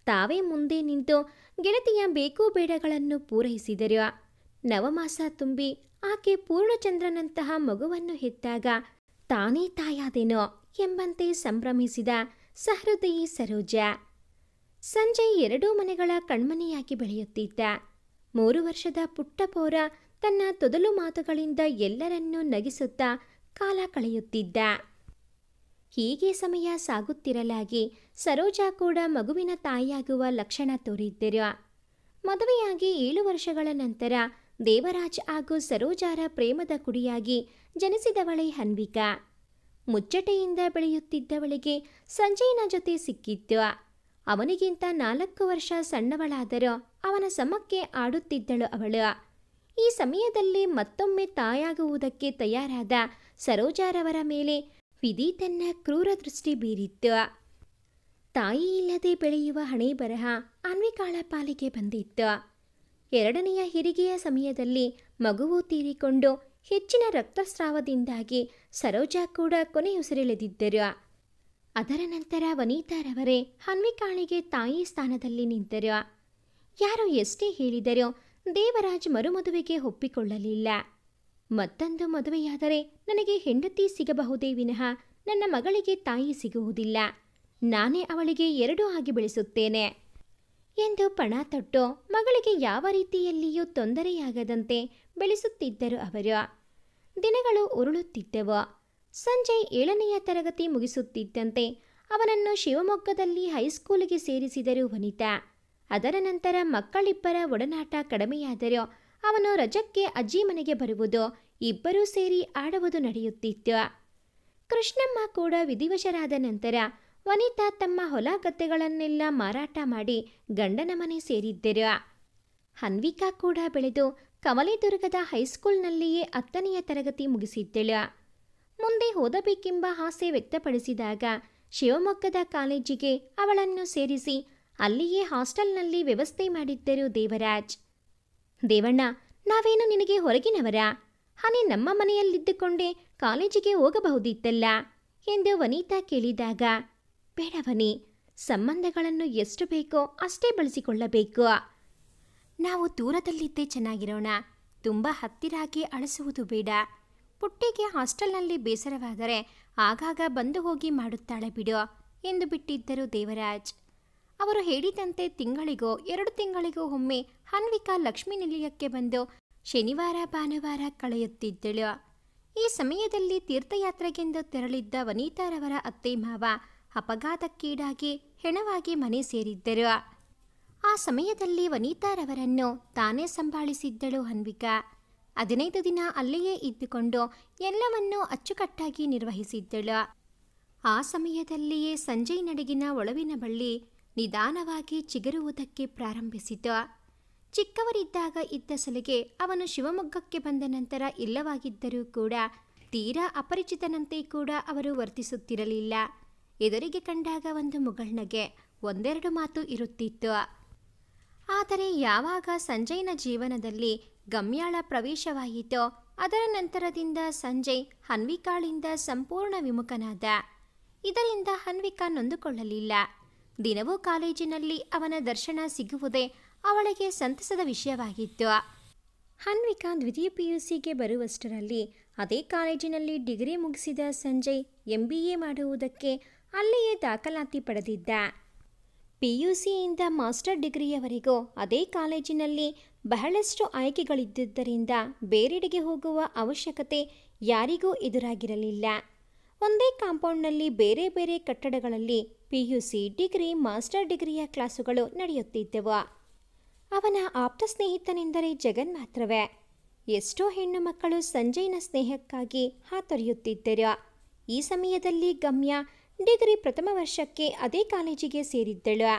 ತಾವೇ ಮುಂದೆ ನಿಂತು ಗೆಳತಿಯ ಬೇಕು ಬೇಡಗಳನ್ನು ಪೂರೈಸಿದರು. ನವಮಾಸ ತುಂಬಿ ಆಕೆ ಪೂರ್ಣಚಂದ್ರನಂತಹ ಮಗುವನ್ನು ಹೆತ್ತಾಗ ತಾನೇ ತಾಯಾದೆನೋ ಎಂಬಂತೆ ಸಂಭ್ರಮಿಸಿದ ಸಹೃದಯಿ ಸರೋಜಾ. ಸಂಜಯ್ 2 ಮನೆಗಳ ಕಣ್ಮನೆಯಾಗಿ ಬೆಳೆಯುತ್ತಿದ್ದ. 3 ವರ್ಷದ ಪುಟ್ಟ ಪೌರ ತನ್ನ ತೊದಲು ಮಾತುಗಳಿಂದ ಎಲ್ಲರನ್ನೂ ನಗಿಸುತ್ತಾ ಕಾಲ ಕಳೆಯುತ್ತಿದ್ದ. ಹೀಗೆ ಸಮಯ ಸಾಗುತ್ತಿರಲಾಗಿ ಸರೋಜಾ ಕೂಡ ಮಗುವಿನ ತಾಯಿಯಾಗುವ ಲಕ್ಷಣ ತೋರಿದ್ದರು. ಮದುವೆಯಾಗಿ 7 ವರ್ಷಗಳ ನಂತರ ದೇವರಾಜ್ ಹಾಗೂ ಸರೋಜಾರ ಪ್ರೇಮದ ಕುಡಿಯಾಗಿ ಜನಿಸಿದವಳೇ ಹನ್ವಿಕಾ. ಮುಚ್ಚಟೆಯಿಂದ ಬೆಳೆಯುತ್ತಿದ್ದವಳಿಗೆ ಸಂಜಯ್ನ ಜೊತೆ ಸಿಕ್ಕಿತ್ತು. ಅವನಿಗಿಂತ 4 ವರ್ಷ ಸಣ್ಣವಳಾದರೂ ಅವನ ಸಮಕ್ಕೆ ಆಡುತ್ತಿದ್ದಳು ಅವಳು. ಈ ಸಮಯದಲ್ಲಿ ಮತ್ತೊಮ್ಮೆ ತಾಯಾಗುವುದಕ್ಕೆ ತಯಾರಾದ ಸರೋಜಾರವರ ಮೇಲೆ ವಿಧಿ ತನ್ನ ಕ್ರೂರ ದೃಷ್ಟಿ ಬೀರಿತ್ತು. ತಾಯಿ ಇಲ್ಲದೆ ಬೆಳೆಯುವ ಹಣೆ ಬರಹ ಅನ್ವಿಕಾಳ ಪಾಲಿಗೆ ಬಂದಿತ್ತು. 2ನೆಯ ಹೆರಿಗೆಯ ಸಮಯದಲ್ಲಿ ಮಗುವು ತೀರಿಕೊಂಡು ಹೆಚ್ಚಿನ ರಕ್ತಸ್ರಾವದಿಂದಾಗಿ ಸರೋಜಾ ಕೂಡ ಕೊನೆಯುಸಿರೆಳೆದಿದ್ದರು. ಅದರ ನಂತರ ವನಿತಾರವರೇ ಹನ್ವಿಕಾಳಿಗೆ ತಾಯಿ ಸ್ಥಾನದಲ್ಲಿ ನಿಂತರು. ಯಾರು ಎಷ್ಟೇ ಹೇಳಿದರೂ ದೇವರಾಜ್ ಮರುಮದುವೆಗೆ ಒಪ್ಪಿಕೊಳ್ಳಲಿಲ್ಲ. ಮತ್ತೊಂದು ಮದುವೆಯಾದರೆ ನನಗೆ ಹೆಂಡತಿ ಸಿಗಬಹುದೇ ವಿನಃ ನನ್ನ ಮಗಳಿಗೆ ತಾಯಿ ಸಿಗುವುದಿಲ್ಲ. ನಾನೇ ಅವಳಿಗೆ 2 ಆಗಿ ಬೆಳೆಸುತ್ತೇನೆ ಎಂದು ಪಣ ತೊಟ್ಟು ಮಗಳಿಗೆ ಯಾವ ರೀತಿಯಲ್ಲಿಯೂ ತೊಂದರೆಯಾಗದಂತೆ ಬೆಳೆಸುತ್ತಿದ್ದರು ಅವರು. ದಿನಗಳು ಉರುಳುತ್ತಿದ್ದವು. ಸಂಜೆ 7ನೆಯ ತರಗತಿ ಮುಗಿಸುತ್ತಿದ್ದಂತೆ ಅವನನ್ನು ಶಿವಮೊಗ್ಗದಲ್ಲಿ ಹೈಸ್ಕೂಲಿಗೆ ಸೇರಿಸಿದರು ವನಿತಾ. ಅದರ ನಂತರ ಮಕ್ಕಳಿಬ್ಬರ ಒಡನಾಟ ಕಡಿಮೆಯಾದರೂ ಅವನು ರಜಕ್ಕೆ ಅಜ್ಜಿ ಮನೆಗೆ ಬರುವುದು, ಇಬ್ಬರೂ ಸೇರಿ ಆಡುವುದು ನಡೆಯುತ್ತಿತ್ತು. ಕೃಷ್ಣಮ್ಮ ಕೂಡ ವಿಧಿವಶರಾದ ನಂತರ ವನಿತಾ ತಮ್ಮ ಹೊಲ ಗದ್ದೆಗಳನ್ನೆಲ್ಲ ಮಾರಾಟ ಮಾಡಿ ಗಂಡನ ಮನೆ ಸೇರಿದ್ದರು. ಹನ್ವಿಕಾ ಕೂಡ ಬೆಳೆದು ಕವಲೇದುರ್ಗದ ಹೈಸ್ಕೂಲ್ನಲ್ಲಿಯೇ 10ನೆಯ ತರಗತಿ ಮುಗಿಸಿದ್ದಳು. ಮುಂದೆ ಓದಬೇಕೆಂಬ ಆಸೆ ವ್ಯಕ್ತಪಡಿಸಿದಾಗ ಶಿವಮೊಗ್ಗದ ಕಾಲೇಜಿಗೆ ಅವಳನ್ನು ಸೇರಿಸಿ ಅಲ್ಲಿಯೇ ಹಾಸ್ಟೆಲ್ನಲ್ಲಿ ವ್ಯವಸ್ಥೆ ಮಾಡಿದ್ದರು ದೇವರಾಜ್. ದೇವಣ್ಣ, ನಾವೇನು ನಿನಗೆ ಹೊರಗಿನವರ? ಹಾನಿ ನಮ್ಮ ಮನೆಯಲ್ಲಿದ್ದುಕೊಂಡೇ ಕಾಲೇಜಿಗೆ ಹೋಗಬಹುದಿತ್ತಲ್ಲ ಎಂದು ವನಿತಾ ಕೇಳಿದಾಗ, ಬೇಡವನಿ, ಸಂಬಂಧಗಳನ್ನು ಎಷ್ಟು ಬೇಕೋ ಅಷ್ಟೇ ಬಳಸಿಕೊಳ್ಳಬೇಕು. ನಾವು ದೂರದಲ್ಲಿದ್ದೇ ಚೆನ್ನಾಗಿರೋಣ, ತುಂಬ ಹತ್ತಿರಾಗಿ ಅಳಿಸುವುದು ಬೇಡ. ಪುಟ್ಟಿಗೆ ಹಾಸ್ಟೆಲ್ನಲ್ಲಿ ಬೇಸರವಾದರೆ ಆಗಾಗ ಬಂದು ಹೋಗಿ ಮಾಡುತ್ತಾಳೆ ಬಿಡು ಎಂದು ಬಿಟ್ಟಿದ್ದರು ದೇವರಾಜ್. ಅವರು ಹೇಳಿದಂತೆ ತಿಂಗಳಿಗೋ 2 ತಿಂಗಳಿಗೋ ಒಮ್ಮೆ ಹನ್ವಿಕಾ ಲಕ್ಷ್ಮೀ ನಿಲಯಕ್ಕೆ ಬಂದು ಶನಿವಾರ ಭಾನುವಾರ ಕಳೆಯುತ್ತಿದ್ದಳು. ಈ ಸಮಯದಲ್ಲಿ ತೀರ್ಥಯಾತ್ರೆಗೆಂದು ತೆರಳಿದ್ದ ವನಿತಾರವರ ಅತ್ತೆ ಮಾವ ಅಪಘಾತಕ್ಕೀಡಾಗಿ ಹೆಣವಾಗಿ ಮನೆ ಸೇರಿದ್ದರು. ಆ ಸಮಯದಲ್ಲಿ ವನಿತಾರವರನ್ನು ತಾನೇ ಸಂಭಾಳಿಸಿದ್ದಳು ಹನ್ವಿಕಾ. 15 ದಿನ ಅಲ್ಲಿಯೇ ಇದ್ದುಕೊಂಡು ಎಲ್ಲವನ್ನೂ ಅಚ್ಚುಕಟ್ಟಾಗಿ ನಿರ್ವಹಿಸಿದ್ದಳು. ಆ ಸಮಯದಲ್ಲಿಯೇ ಸಂಜೆ ನಡುಗಿನ ಒಳವಿನ ಬಳ್ಳಿ ನಿಧಾನವಾಗಿ ಚಿಗುರುವುದಕ್ಕೆ ಪ್ರಾರಂಭಿಸಿತು. ಚಿಕ್ಕವರಿದ್ದಾಗ ಇದ್ದ ಸಲಿಗೆ ಅವನು ಶಿವಮೊಗ್ಗಕ್ಕೆ ಬಂದ ನಂತರ ಇಲ್ಲವಾಗಿದ್ದರೂ ಕೂಡ ತೀರಾ ಅಪರಿಚಿತನಂತೆ ಕೂಡ ಅವರು ವರ್ತಿಸುತ್ತಿರಲಿಲ್ಲ. ಎದುರಿಗೆ ಕಂಡಾಗ ಒಂದು ಮುಗುಳ್ನಗೆ, 1-2 ಮಾತು ಇರುತ್ತಿತ್ತು. ಆದರೆ ಯಾವಾಗ ಸಂಜಯ್ನ ಜೀವನದಲ್ಲಿ ಗಮ್ಯಾಳ ಪ್ರವೇಶವಾಯಿತೋ ಅದರ ನಂತರದಿಂದ ಸಂಜಯ್ ಹನ್ವಿಕಾಳಿಂದ ಸಂಪೂರ್ಣ ವಿಮುಖನಾದ. ಇದರಿಂದ ಹನ್ವಿಕಾ ನೊಂದುಕೊಳ್ಳಲಿಲ್ಲ. ದಿನವೂ ಕಾಲೇಜಿನಲ್ಲಿ ಅವನ ದರ್ಶನ ಸಿಗುವುದೇ ಅವಳಿಗೆ ಸಂತಸದ ವಿಷಯವಾಗಿತ್ತು. ಹನ್ವಿಕಾ ದ್ವಿತೀಯ PUCಗೆ ಬರುವಷ್ಟರಲ್ಲಿ ಅದೇ ಕಾಲೇಜಿನಲ್ಲಿ ಡಿಗ್ರಿ ಮುಗಿಸಿದ ಸಂಜಯ್ MBA ಮಾಡುವುದಕ್ಕೆ ಅಲ್ಲಿಯೇ ದಾಖಲಾತಿ ಪಡೆದಿದ್ದ. PUCಯಿಂದ ಮಾಸ್ಟರ್ ಡಿಗ್ರಿಯವರೆಗೂ ಅದೇ ಕಾಲೇಜಿನಲ್ಲಿ ಬಹಳಷ್ಟು ಆಯ್ಕೆಗಳಿದ್ದುದರಿಂದ ಬೇರೆಡೆಗೆ ಹೋಗುವ ಅವಶ್ಯಕತೆ ಯಾರಿಗೂ ಎದುರಾಗಿರಲಿಲ್ಲ. ಒಂದೇ ಕಾಂಪೌಂಡ್ನಲ್ಲಿ ಬೇರೆ ಬೇರೆ ಕಟ್ಟಡಗಳಲ್ಲಿ PUC, ಡಿಗ್ರಿ, ಮಾಸ್ಟರ್ ಡಿಗ್ರಿಯ ಕ್ಲಾಸುಗಳು ನಡೆಯುತ್ತಿದ್ದವು. ಅವನ ಆಪ್ತ ಸ್ನೇಹಿತನೆಂದರೆ ಜಗನ್ ಮಾತ್ರವೇ. ಎಷ್ಟೋ ಹೆಣ್ಣು ಮಕ್ಕಳು ಸಂಜಯ್ನ ಸ್ನೇಹಕ್ಕಾಗಿ ಹಾತೊರೆಯುತ್ತಿದ್ದರು. ಈ ಸಮಯದಲ್ಲಿ ಗಮ್ಯ ಡಿಗ್ರಿ ಪ್ರಥಮ ವರ್ಷಕ್ಕೆ ಅದೇ ಕಾಲೇಜಿಗೆ ಸೇರಿದ್ದಳು.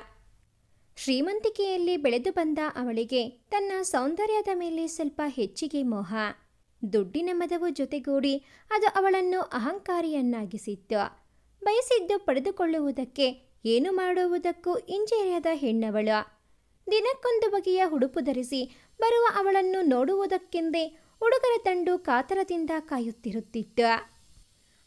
ಶ್ರೀಮಂತಿಕೆಯಲ್ಲಿ ಬೆಳೆದು ಬಂದ ಅವಳಿಗೆ ತನ್ನ ಸೌಂದರ್ಯದ ಮೇಲೆ ಸ್ವಲ್ಪ ಹೆಚ್ಚಿಗೆ ಮೋಹ. ದುಡ್ಡಿನ ಮದವು ಜೊತೆಗೂಡಿ ಅದು ಅವಳನ್ನು ಅಹಂಕಾರಿಯನ್ನಾಗಿಸಿತ್ತು. ಬಯಸಿದ್ದು ಪಡೆದುಕೊಳ್ಳುವುದಕ್ಕೆ ಏನು ಮಾಡುವುದಕ್ಕೂ ಹಿಂಜರಿಯದ ಹೆಣ್ಣವಳು. ದಿನಕ್ಕೊಂದು ಬಗೆಯ ಉಡುಪು ಧರಿಸಿ ಬರುವ ಅವಳನ್ನು ನೋಡುವುದಕ್ಕೆಂದೇ ಹುಡುಗರ ತಂಡು ಕಾತರದಿಂದ ಕಾಯುತ್ತಿರುತ್ತಿತ್ತು.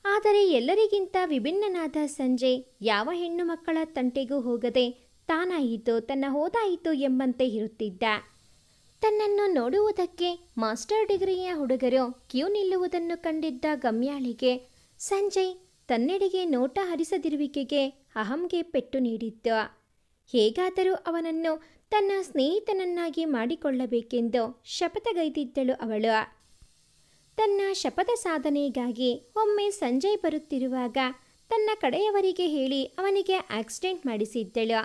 ಆದರೆ ಎಲ್ಲರಿಗಿಂತ ವಿಭಿನ್ನನಾದ ಸಂಜಯ್ ಯಾವ ಹೆಣ್ಣು ಮಕ್ಕಳ ತಂಟೆಗೂ ಹೋಗದೆ ತಾನಾಯಿತು ತನ್ನ ಹೋದಾಯಿತು ಎಂಬಂತೆ ಇರುತ್ತಿದ್ದ. ತನ್ನನ್ನು ನೋಡುವುದಕ್ಕೆ ಮಾಸ್ಟರ್ ಡಿಗ್ರಿಯ ಹುಡುಗರು ಕ್ಯೂ ನಿಲ್ಲುವುದನ್ನು ಕಂಡಿದ್ದ ಗಮ್ಯಾಳಿಗೆ ಸಂಜಯ್ ತನ್ನೆಡೆಗೆ ನೋಟ ಹರಿಸದಿರುವಿಕೆಗೆ ಅಹಂಗೆ ಪೆಟ್ಟು ನೀಡಿತ್ತು. ಹೇಗಾದರೂ ಅವನನ್ನು ತನ್ನ ಸ್ನೇಹಿತನನ್ನಾಗಿ ಮಾಡಿಕೊಳ್ಳಬೇಕೆಂದು ಶಪಥಗೈದಿದ್ದಳು ಅವಳು. ತನ್ನ ಶಪಥ ಸಾಧನೆಗಾಗಿ ಒಮ್ಮೆ ಸಂಜಯ್ ಬರುತ್ತಿರುವಾಗ ತನ್ನ ಕಡೆಯವರಿಗೆ ಹೇಳಿ ಅವನಿಗೆ ಆಕ್ಸಿಡೆಂಟ್ ಮಾಡಿಸಿದ್ದಳು.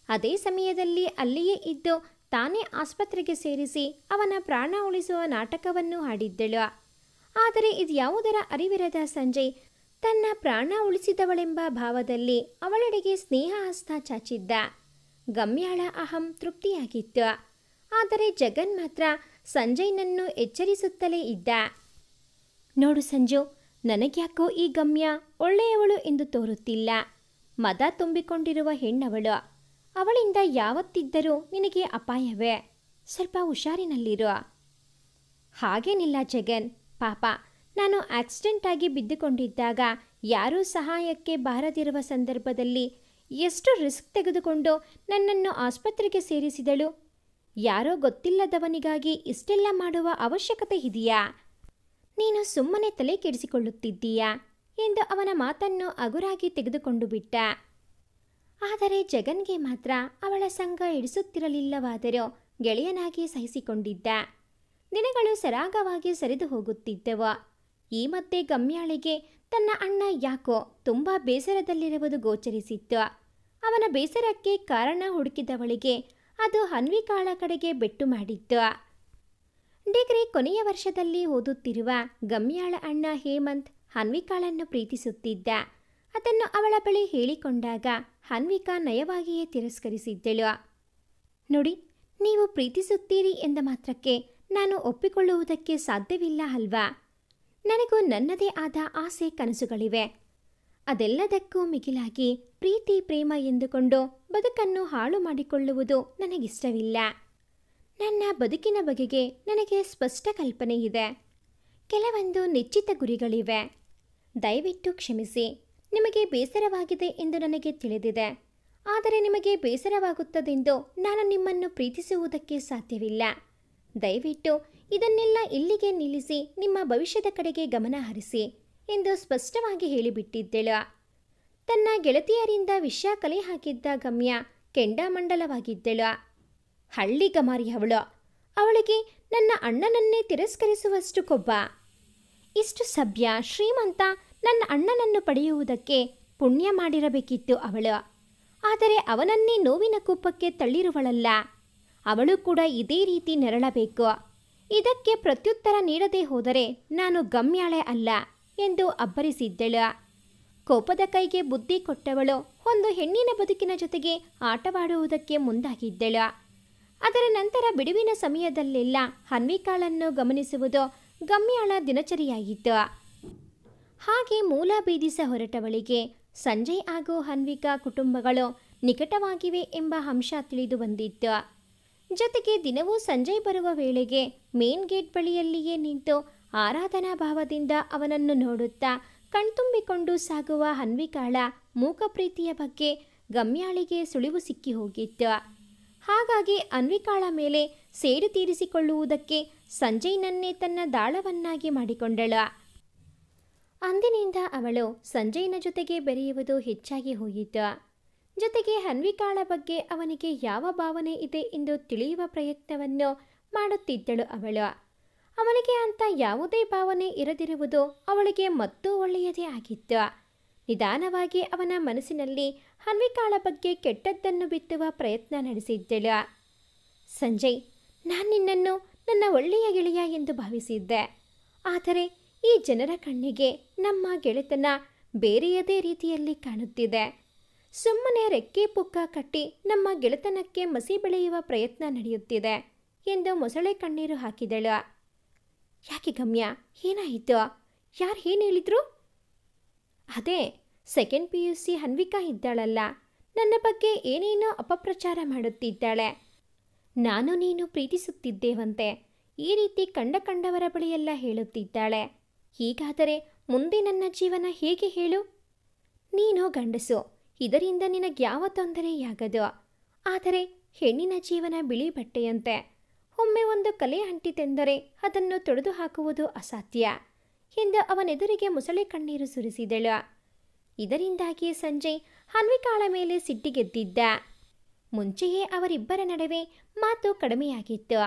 ಅದೇ ಸಮಯದಲ್ಲಿ ಅಲ್ಲಿಯೇ ಇದ್ದು ತಾನೇ ಆಸ್ಪತ್ರೆಗೆ ಸೇರಿಸಿ ಅವನ ಪ್ರಾಣ ಉಳಿಸುವ ನಾಟಕವನ್ನು ಆಡಿದ್ದಳು. ಆದರೆ ಇದ್ಯಾವುದರ ಅರಿವಿರದ ಸಂಜಯ್ ತನ್ನ ಪ್ರಾಣ ಉಳಿಸಿದವಳೆಂಬ ಭಾವದಲ್ಲಿ ಅವಳೆಡೆಗೆ ಸ್ನೇಹ ಹಸ್ತ ಚಾಚಿದ್ದ. ಗಮ್ಯಾಳ ಅಹಂ ತೃಪ್ತಿಯಾಗಿತ್ತು. ಆದರೆ ಜಗನ್ ಮಾತ್ರ ಸಂಜಯ್ನನ್ನು ಎಚ್ಚರಿಸುತ್ತಲೇ ಇದ್ದ. ನೋಡು ಸಂಜು, ನನಗ್ಯಾಕೋ ಈ ಗಮ್ಯ ಒಳ್ಳೆಯವಳು ಎಂದು ತೋರುತ್ತಿಲ್ಲ. ಮದ ತುಂಬಿಕೊಂಡಿರುವ ಹೆಣ್ಣವಳು. ಅವಳಿಂದ ಯಾವತ್ತಿದ್ದರೂ ನಿನಗೆ ಅಪಾಯವೇ. ಸ್ವಲ್ಪ ಹುಷಾರಿನಲ್ಲಿರು. ಹಾಗೇನಿಲ್ಲ ಜಗನ್, ಪಾಪ ನಾನು ಆಕ್ಸಿಡೆಂಟ್ ಆಗಿ ಬಿದ್ದುಕೊಂಡಿದ್ದಾಗ ಯಾರೂ ಸಹಾಯಕ್ಕೆ ಬಾರದಿರುವ ಸಂದರ್ಭದಲ್ಲಿ ಎಷ್ಟು ರಿಸ್ಕ್ ತೆಗೆದುಕೊಂಡು ನನ್ನನ್ನು ಆಸ್ಪತ್ರೆಗೆ ಸೇರಿಸಿದಳು. ಯಾರೋ ಗೊತ್ತಿಲ್ಲದವನಿಗಾಗಿ ಇಷ್ಟೆಲ್ಲ ಮಾಡುವ ಅವಶ್ಯಕತೆ ಇದೆಯಾ? ನೀನು ಸುಮ್ಮನೆ ತಲೆ ಕೆಡಿಸಿಕೊಳ್ಳುತ್ತಿದ್ದೀಯಾ ಎಂದು ಅವನ ಮಾತನ್ನು ಹಗುರಾಗಿ ತೆಗೆದುಕೊಂಡು ಬಿಟ್ಟ. ಆದರೆ ಜಗನ್ಗೆ ಮಾತ್ರ ಅವಳ ಸಂಗ ಹಿಡಿಸುತ್ತಿರಲಿಲ್ಲವಾದರೂ ಗೆಳೆಯನಾಗಿ ಸಹಿಸಿಕೊಂಡಿದ್ದ. ದಿನಗಳು ಸರಾಗವಾಗಿ ಸರಿದು ಹೋಗುತ್ತಿದ್ದವು. ಈ ಮಧ್ಯೆ ಗಮ್ಯಾಳಿಗೆ ತನ್ನ ಅಣ್ಣ ಯಾಕೋ ತುಂಬ ಬೇಸರದಲ್ಲಿರುವುದು ಗೋಚರಿಸಿತ್ತು. ಅವನ ಬೇಸರಕ್ಕೆ ಕಾರಣ ಹುಡುಕಿದವಳಿಗೆ ಅದು ಹನ್ವಿಕಾಳ ಕಡೆಗೆ ಬೆಟ್ಟು ಮಾಡಿತ್ತು. ಡಿಗ್ರಿ ಕೊನೆಯ ವರ್ಷದಲ್ಲಿ ಓದುತ್ತಿರುವ ಗಮ್ಯಾಳ ಅಣ್ಣ ಹೇಮಂತ್ ಹನ್ವಿಕಾಳನ್ನು ಪ್ರೀತಿಸುತ್ತಿದ್ದ. ಅದನ್ನು ಅವಳ ಬಳಿ ಹೇಳಿಕೊಂಡಾಗ ಹನ್ವಿಕಾ ನಯವಾಗಿಯೇ ತಿರಸ್ಕರಿಸಿದ್ದಳು. ನೋಡಿ, ನೀವು ಪ್ರೀತಿಸುತ್ತೀರಿ ಎಂದ ಮಾತ್ರಕ್ಕೆ ನಾನು ಒಪ್ಪಿಕೊಳ್ಳುವುದಕ್ಕೆ ಸಾಧ್ಯವಿಲ್ಲ ಅಲ್ವಾ? ನನಗೂ ನನ್ನದೇ ಆದ ಆಸೆ ಕನಸುಗಳಿವೆ. ಅದೆಲ್ಲದಕ್ಕೂ ಮಿಗಿಲಾಗಿ ಪ್ರೀತಿ ಪ್ರೇಮ ಎಂದುಕೊಂಡು ಬದುಕನ್ನು ಹಾಳು ಮಾಡಿಕೊಳ್ಳುವುದು ನನಗಿಷ್ಟವಿಲ್ಲ. ನನ್ನ ಬದುಕಿನ ಬಗೆಗೆ ನನಗೆ ಸ್ಪಷ್ಟ ಕಲ್ಪನೆ ಇದೆ. ಕೆಲವೊಂದು ನಿಶ್ಚಿತ ಗುರಿಗಳಿವೆ. ದಯವಿಟ್ಟು ಕ್ಷಮಿಸಿ. ನಿಮಗೆ ಬೇಸರವಾಗಿದೆ ಎಂದು ನನಗೆ ತಿಳಿದಿದೆ. ಆದರೆ ನಿಮಗೆ ಬೇಸರವಾಗುತ್ತದೆಂದು ನಾನು ನಿಮ್ಮನ್ನು ಪ್ರೀತಿಸುವುದಕ್ಕೆ ಸಾಧ್ಯವಿಲ್ಲ. ದಯವಿಟ್ಟು ಇದನ್ನೆಲ್ಲ ಇಲ್ಲಿಗೆ ನಿಲ್ಲಿಸಿ ನಿಮ್ಮ ಭವಿಷ್ಯದ ಕಡೆಗೆ ಗಮನ ಹರಿಸಿ ಎಂದು ಸ್ಪಷ್ಟವಾಗಿ ಹೇಳಿಬಿಟ್ಟಿದ್ದಳು. ತನ್ನ ಗೆಳತಿಯರಿಂದ ವಿಷಯ ಕಲೆ ಹಾಕಿದ್ದ ಗಮ್ಯ ಕೆಂಡಾಮಂಡಲವಾಗಿದ್ದಳು. ಹಳ್ಳಿ ಗಮಾರಿ ಅವಳಿಗೆ ನನ್ನ ಅಣ್ಣನನ್ನೇ ತಿರಸ್ಕರಿಸುವಷ್ಟು ಕೊಬ್ಬ. ಇಷ್ಟು ಸಭ್ಯ ಶ್ರೀಮಂತ ನನ್ನ ಅಣ್ಣನನ್ನು ಪಡೆಯುವುದಕ್ಕೆ ಪುಣ್ಯ ಮಾಡಿರಬೇಕಿತ್ತು ಅವಳು. ಆದರೆ ಅವನನ್ನೇ ನೋವಿನ ಕೂಪಕ್ಕೆ ತಳ್ಳಿರುವಳಲ್ಲ. ಅವಳು ಕೂಡ ಇದೇ ರೀತಿ ನೆರಳಬೇಕು. ಇದಕ್ಕೆ ಪ್ರತ್ಯುತ್ತರ ನೀಡದೆ ಹೋದರೆ ನಾನು ಗಮ್ಯಾಳೆ ಅಲ್ಲ ಎಂದು ಅಬ್ಬರಿಸಿದ್ದಳು. ಕೋಪದ ಕೈಗೆ ಬುದ್ಧಿ ಕೊಟ್ಟವಳು ಒಂದು ಹೆಣ್ಣಿನ ಬದುಕಿನ ಜೊತೆಗೆ ಆಟವಾಡುವುದಕ್ಕೆ ಮುಂದಾಗಿದ್ದಳು. ಅದರ ನಂತರ ಬಿಡುವಿನ ಸಮಯದಲ್ಲೆಲ್ಲ ಹನ್ವಿಕಾಳನ್ನು ಗಮನಿಸುವುದು ಗಮ್ಯಾಳ ದಿನಚರಿಯಾಗಿತ್ತು. ಹಾಗೆ ಮೂಲ ಭೇದಿಸ ಹೊರಟವಳಿಗೆ ಸಂಜಯ್ ಹಾಗೂ ಹನ್ವಿಕಾ ಕುಟುಂಬಗಳು ನಿಕಟವಾಗಿವೆ ಎಂಬ ಅಂಶ ತಿಳಿದು ಬಂದಿತ್ತು. ಜೊತೆಗೆ ದಿನವೂ ಸಂಜಯ್ ಬರುವ ವೇಳೆಗೆ ಮೇನ್ ಗೇಟ್ ಬಳಿಯಲ್ಲಿಯೇ ನಿಂತು ಆರಾಧನಾ ಭಾವದಿಂದ ಅವನನ್ನು ನೋಡುತ್ತಾ ಕಣ್ತುಂಬಿಕೊಂಡು ಸಾಗುವ ಹನ್ವಿಕಾಳ ಮೂಕ ಪ್ರೀತಿಯ ಬಗ್ಗೆ ಗಮ್ಯಾಳಿಗೆ ಸುಳಿವು ಸಿಕ್ಕಿ ಹೋಗಿತ್ತು. ಹಾಗಾಗಿ ಹನ್ವಿಕಾಳ ಮೇಲೆ ಸೇಡು ತೀರಿಸಿಕೊಳ್ಳುವುದಕ್ಕೆ ಸಂಜಯ್ನನ್ನೇ ತನ್ನ ದಾಳವನ್ನಾಗಿ ಮಾಡಿಕೊಂಡಳು. ಅಂದಿನಿಂದ ಅವಳು ಸಂಜಯ್ನ ಜೊತೆಗೆ ಬೆರೆಯುವುದು ಹೆಚ್ಚಾಗಿ ಹೋಯಿತು. ಜೊತೆಗೆ ಹನ್ವಿಕಾಳ ಬಗ್ಗೆ ಅವನಿಗೆ ಯಾವ ಭಾವನೆ ಇದೆ ಎಂದು ತಿಳಿಯುವ ಪ್ರಯತ್ನವನ್ನು ಮಾಡುತ್ತಿದ್ದಳು ಅವಳು. ಅವನಿಗೆ ಅಂತ ಯಾವುದೇ ಭಾವನೆ ಇರದಿರುವುದು ಅವಳಿಗೆ ಮತ್ತೂ ಒಳ್ಳೆಯದೇ ಆಗಿತ್ತು. ನಿಧಾನವಾಗಿ ಅವನ ಮನಸ್ಸಿನಲ್ಲಿ ಹನ್ವಿಕಾಳ ಬಗ್ಗೆ ಕೆಟ್ಟದ್ದನ್ನು ಬಿತ್ತುವ ಪ್ರಯತ್ನ ನಡೆಸಿದ್ದಳು. ಸಂಜಯ್, ನಾನು ನಿನ್ನನ್ನು ನನ್ನ ಒಳ್ಳೆಯ ಗೆಳೆಯ ಎಂದು ಭಾವಿಸಿದ್ದೆ. ಆದರೆ ಈ ಜನರ ಕಣ್ಣಿಗೆ ನಮ್ಮ ಗೆಳೆತನ ಬೇರೆಯದೇ ರೀತಿಯಲ್ಲಿ ಕಾಣುತ್ತಿದೆ. ಸುಮ್ಮನೆ ರೆಕ್ಕೆ ಪುಕ್ಕ ಕಟ್ಟಿ ನಮ್ಮ ಗೆಳೆತನಕ್ಕೆ ಮಸಿ ಬೆಳೆಯುವ ಪ್ರಯತ್ನ ನಡೆಯುತ್ತಿದೆ ಎಂದು ಮೊಸಳೆ ಕಣ್ಣೀರು ಹಾಕಿದಳು. ಯಾಕೆ ಗಮ್ಯ, ಏನಾಯಿತು? ಯಾರು ಏನು ಹೇಳಿದ್ರು? ಅದೇ ಸೆಕೆಂಡ್ PUC ಹನ್ವಿಕಾ ಇದ್ದಾಳಲ್ಲ, ನನ್ನ ಬಗ್ಗೆ ಏನೇನೋ ಅಪಪ್ರಚಾರ ಮಾಡುತ್ತಿದ್ದಾಳೆ. ನಾನು ನೀನು ಪ್ರೀತಿಸುತ್ತಿದ್ದೇವಂತೆ ಈ ರೀತಿ ಕಂಡವರ ಬಳಿಯೆಲ್ಲ ಹೇಳುತ್ತಿದ್ದಾಳೆ. ಹೀಗಾದರೆ ಮುಂದೆ ನನ್ನ ಜೀವನ ಹೇಗೆ ಹೇಳು? ನೀನೋ ಗಂಡಸು, ಇದರಿಂದ ನಿನಗ್ಯಾವ ತೊಂದರೆಯಾಗದು. ಆದರೆ ಹೆಣ್ಣಿನ ಜೀವನ ಬಿಳಿ ಬಟ್ಟೆಯಂತೆ. ಒಮ್ಮೆ ಒಂದು ಕಲೆ ಅಂಟಿತೆಂದರೆ ಅದನ್ನು ತೊಡೆದು ಹಾಕುವುದು ಅಸಾಧ್ಯ ಎಂದು ಅವನೆದುರಿಗೆ ಮೊಸಳೆ ಕಣ್ಣೀರು ಸುರಿಸಿದಳು. ಇದರಿಂದಾಗಿ ಸಂಜಯ್ ಹನ್ವಿಕಾಳ ಮೇಲೆ ಸಿಟ್ಟಿಗೆದ್ದಿದ್ದ. ಮುಂಚೆಯೇ ಅವರಿಬ್ಬರ ನಡುವೆ ಮಾತು ಕಡಿಮೆಯಾಗಿತ್ತು.